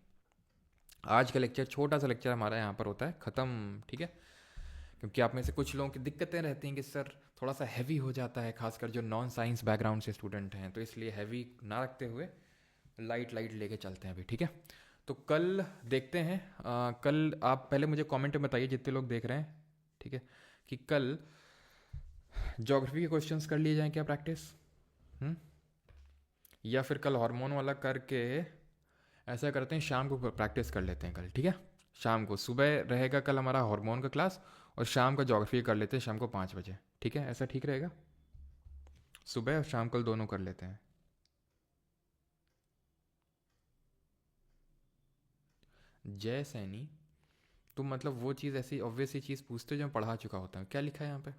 आज का लेक्चर, छोटा सा लेक्चर हमारा यहाँ पर होता है ख़त्म, ठीक है, क्योंकि आप में से कुछ लोगों की दिक्कतें रहती हैं कि सर थोड़ा सा हैवी हो जाता है, खासकर जो नॉन साइंस बैकग्राउंड से स्टूडेंट हैं, तो इसलिए हैवी ना रखते हुए लाइट लाइट लेके चलते हैं अभी, ठीक है। तो कल देखते हैं, कल आप पहले मुझे कमेंट में बताइए जितने लोग देख रहे हैं, ठीक है, कि कल ज्योग्राफी के क्वेश्चंस कर लिए जाएं क्या प्रैक्टिस, या फिर कल हार्मोन वाला करके ऐसा करते हैं, शाम को प्रैक्टिस कर लेते हैं कल, ठीक है। शाम को, सुबह रहेगा कल हमारा हार्मोन का क्लास, और शाम का ज्योग्राफी कर लेते हैं शाम को 5 बजे, ठीक है, ऐसा ठीक रहेगा? सुबह और शाम कल दोनों कर लेते हैं। जय सैनी, तो मतलब वो चीज़ ऐसी ऑब्वियस ही चीज़ पूछते हो जो मैं पढ़ा चुका होता हूँ। क्या लिखा है यहाँ पे?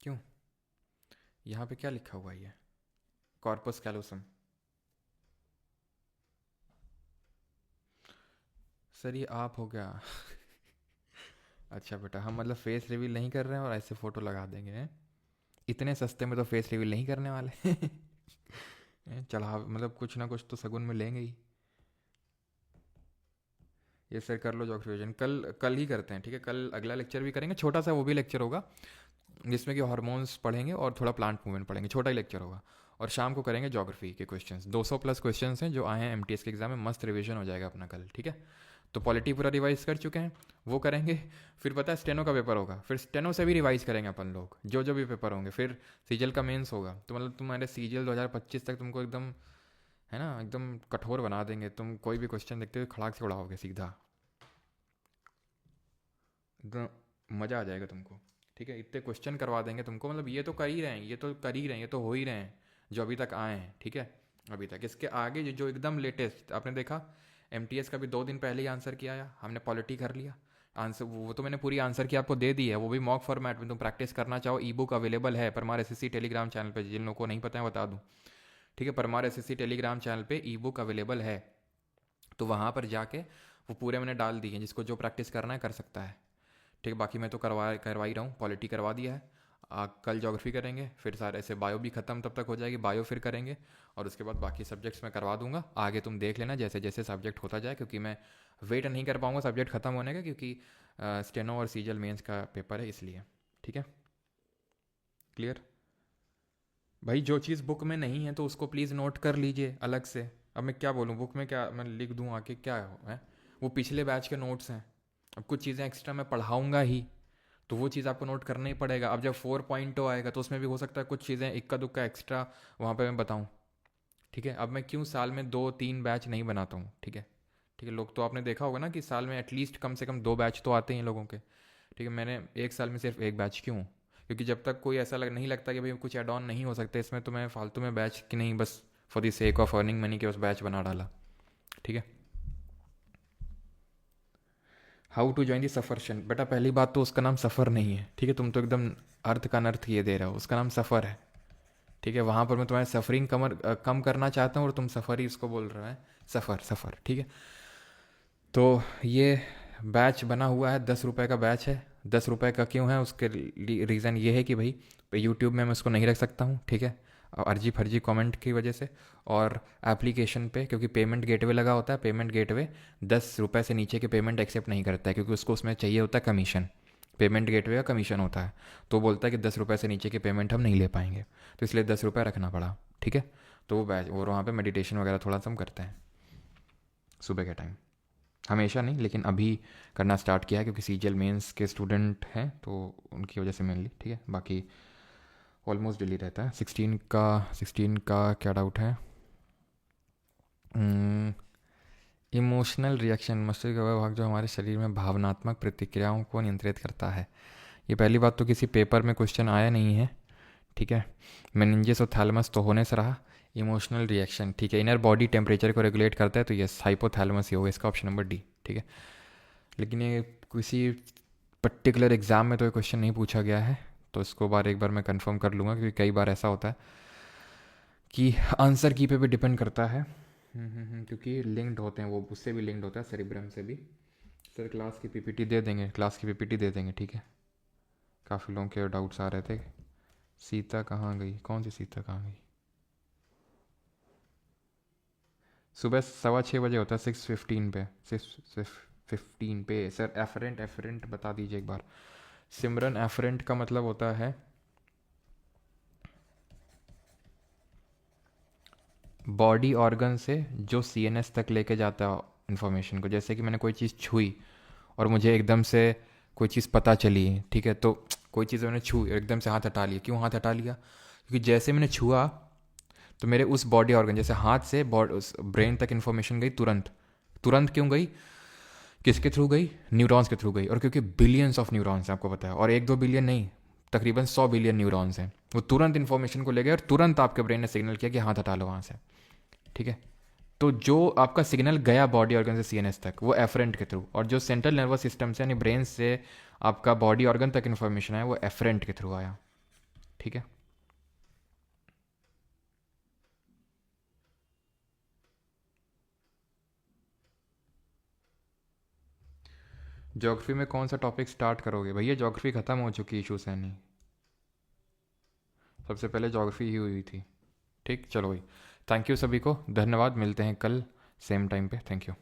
क्यों यहाँ पे क्या लिखा हुआ है? ये कॉर्पस कैलोसम। सर ये आप हो गया अच्छा बेटा, हम मतलब फेस रिवील नहीं कर रहे हैं और ऐसे फ़ोटो लगा देंगे, हैं? इतने सस्ते में तो फेस रिवील नहीं करने वाले चढ़ा, मतलब कुछ ना कुछ तो सगुन में लेंगे ही। ये सर कर लो ज्योग्राफी, कल कल ही करते हैं, ठीक है। कल अगला लेक्चर भी करेंगे, छोटा सा वो भी लेक्चर होगा, जिसमें कि हार्मोन्स पढ़ेंगे और थोड़ा प्लांट मूवमेंट पढ़ेंगे, छोटा ही लेक्चर होगा। और शाम को करेंगे ज्योग्राफी के क्वेश्चंस, 200 प्लस क्वेश्चंस हैं जो आए हैं एमटीएस के एग्जाम में, मस्त रिवीजन हो जाएगा अपना कल, ठीक है। तो पॉलिटी पूरा रिवाइज कर चुके हैं, वो करेंगे। फिर पता है स्टेनो का पेपर होगा, फिर स्टेनो से भी रिवाइज करेंगे अपन लोग, जो जो भी पेपर होंगे। फिर सीजल का मेंस होगा, तो मतलब तुम्हारे सीजल 2025 तक तुमको एकदम, है ना, एकदम कठोर बना देंगे। तुम कोई भी क्वेश्चन देखते हुए खड़ाक से उड़ाओगे सीधा, एकदम मज़ा आ जाएगा तुमको। ठीक है, इतने क्वेश्चन करवा देंगे तुमको, मतलब ये तो कर ही रहे हैं, ये तो कर ही रहे हैं, ये तो हो ही रहे हैं जो अभी तक आए हैं। ठीक है, अभी तक इसके आगे जो एकदम लेटेस्ट आपने देखा, एमटीएस का भी 2 दिन पहले ही आंसर किया है हमने, पॉलिटी कर लिया आंसर। वो तो मैंने पूरी आंसर की आपको दे दी है, वो भी मॉक फॉर्मेट में। तुम प्रैक्टिस करना चाहो, ई बुक अवेलेबल है परमार एसएससी टेलीग्राम चैनल पे, जिन लोगों को नहीं पता है बता दूँ। ठीक है, परमार एसएससी टेलीग्राम चैनल पे ई बुक अवेलेबल है, तो वहाँ पर जाके वो पूरे मैंने डाल दी है, जिसको जो प्रैक्टिस करना है कर सकता है। ठीक है, बाकी मैं तो करवा ही रहा हूँ, पॉलिटी करवा दिया है। कल ज्योग्राफी करेंगे, फिर सारे ऐसे बायो भी ख़त्म तब तक हो जाएगी, बायो फिर करेंगे, और उसके बाद बाकी सब्जेक्ट्स मैं करवा दूंगा। आगे तुम देख लेना जैसे जैसे सब्जेक्ट होता जाए, क्योंकि मैं वेट नहीं कर पाऊंगा सब्जेक्ट ख़त्म होने का, क्योंकि स्टेनो और सीजल मेंस का पेपर है इसलिए। ठीक है, क्लियर भाई? जो चीज़ बुक में नहीं है तो उसको प्लीज़ नोट कर लीजिए अलग से। अब मैं क्या बोलूँ, बुक में क्या मैं लिख दूँ आके, क्या है वो पिछले बैच के नोट्स हैं। अब कुछ चीज़ें एक्स्ट्रा मैं पढ़ाऊँगा ही, तो वो चीज़ आपको नोट करना ही पड़ेगा। अब जब 4.0 आएगा तो उसमें भी हो सकता है कुछ चीज़ें इक्का दुक्का एक्स्ट्रा वहाँ पे मैं बताऊँ। ठीक है, अब मैं क्यों साल में 2-3 बैच नहीं बनाता हूँ। ठीक है, ठीक है, लोग तो आपने देखा होगा ना कि साल में एटलीस्ट कम से कम 2 बैच तो आते हैं लोगों के। ठीक है, मैंने एक साल में सिर्फ एक बैच क्यों? क्योंकि जब तक कोई ऐसा नहीं लगता कि भाई कुछ एड ऑन नहीं हो सकते इसमें, तो मैं फालतू में बैच की नहीं, बस for the sake of earning money के बस बैच बना डाला। ठीक है, हाउ टू ज्वाइन दी सफरशन, बेटा पहली बात तो उसका नाम सफ़र नहीं है। ठीक है, तुम तो एकदम अर्थ का अनर्थ ये दे रहे हो, उसका नाम सफ़र है। ठीक है, वहाँ पर मैं तुम्हारी सफरिंग कम करना चाहता हूँ, और तुम सफ़र ही उसको बोल रहे हो, सफ़र सफ़र। ठीक है, तो ये बैच बना हुआ है, 10 रुपये का बैच है। 10 रुपये का क्यों है, उसके रीज़न ये है कि भाई यूट्यूब में मैं उसको नहीं रख सकता हूँ। ठीक है, अर्जी फर्जी कमेंट की वजह से, और एप्लीकेशन पे क्योंकि पेमेंट गेटवे लगा होता है, पेमेंट गेटवे 10 रुपये से नीचे के पेमेंट एक्सेप्ट नहीं करता है, क्योंकि उसको उसमें चाहिए होता है कमीशन। पेमेंट गेटवे का कमीशन होता है, तो बोलता है कि 10 रुपये से नीचे के पेमेंट हम नहीं ले पाएंगे, तो इसलिए 10 रुपये रखना पड़ा। ठीक है, तो वो बैच, और वहाँ पे मेडिटेशन वगैरह थोड़ा सा हम करते हैं सुबह के टाइम, हमेशा नहीं लेकिन अभी करना स्टार्ट किया है, क्योंकि सीजीएल मेंस के स्टूडेंट हैं तो उनकी वजह से मेनली। ठीक है, बाकी ऑलमोस्ट डेली रहता है। 16 का क्या डाउट है? इमोशनल रिएक्शन, मस्तिष्क का वह भाग जो हमारे शरीर में भावनात्मक प्रतिक्रियाओं को नियंत्रित करता है। ये पहली बात तो किसी पेपर में क्वेश्चन आया नहीं है। ठीक है, मेनिंजेस और थैलेमस तो होने से रहा। इमोशनल रिएक्शन, ठीक है, इनर बॉडी टेम्परेचर को रेगुलेट करता है, तो ये हाइपोथैलेमस ही होगा, इसका ऑप्शन नंबर डी। ठीक है, लेकिन ये किसी पर्टिकुलर एग्ज़ाम में तो ये क्वेश्चन नहीं पूछा गया है, तो इसको एक बार मैं कंफर्म कर लूँगा, क्योंकि कई बार ऐसा होता है कि आंसर की पे भी डिपेंड करता है। क्योंकि लिंक्ड होते हैं, वो उससे भी लिंक्ड होता है, सेरिब्रम से भी। सर क्लास की पीपीटी दे देंगे, क्लास की पीपीटी दे देंगे। ठीक है, काफ़ी लोगों के डाउट्स आ रहे थे, सीता कहाँ गई, कौन सी सीता कहाँ गई? सुबह 6:15 होता है, 6:15 पे, 6:15 पे। सर एफरेंट, एफरेंट बता दीजिए एक बार। सिमरन, एफरेंट का मतलब होता है बॉडी ऑर्गन से जो सीएनएस तक लेके जाता है इन्फॉर्मेशन को। जैसे कि मैंने कोई चीज़ छुई और मुझे एकदम से कोई चीज़ पता चली, ठीक है, तो कोई चीज़ मैंने छू, एकदम से हाथ हटा लिया। क्यों हाथ हटा लिया? क्योंकि जैसे मैंने छुआ तो मेरे उस बॉडी ऑर्गन, जैसे हाथ से उस ब्रेन तक इन्फॉर्मेशन गई तुरंत। तुरंत क्यों गई? किसके थ्रू गई? न्यूरॉन्स के थ्रू गई। और क्योंकि बिलियंस ऑफ न्यूरॉन्स हैं, आपको पता है, और 1-2 बिलियन नहीं, तकरीबन 100 बिलियन न्यूरॉन्स हैं, वो तुरंत इन्फॉर्मेशन को ले गए और तुरंत आपके ब्रेन ने सिग्नल किया कि हाथ हटा लो वहाँ से। ठीक है, तो जो आपका सिग्नल गया बॉडी ऑर्गन से सीएनएस तक, वो एफरेंट के थ्रू, और जो सेंट्रल नर्वस सिस्टम से यानी ब्रेन से आपका बॉडी ऑर्गन तक इन्फॉर्मेशन आया, वो एफरेंट के थ्रू आया। ठीक है, ज्योग्राफी में कौन सा टॉपिक स्टार्ट करोगे? भैया ज्योग्राफी ख़त्म हो चुकी, इशू से नहीं, सबसे पहले ज्योग्राफी ही हुई थी। ठीक, चलो भाई, थैंक यू सभी को, धन्यवाद, मिलते हैं कल सेम टाइम पे, थैंक यू।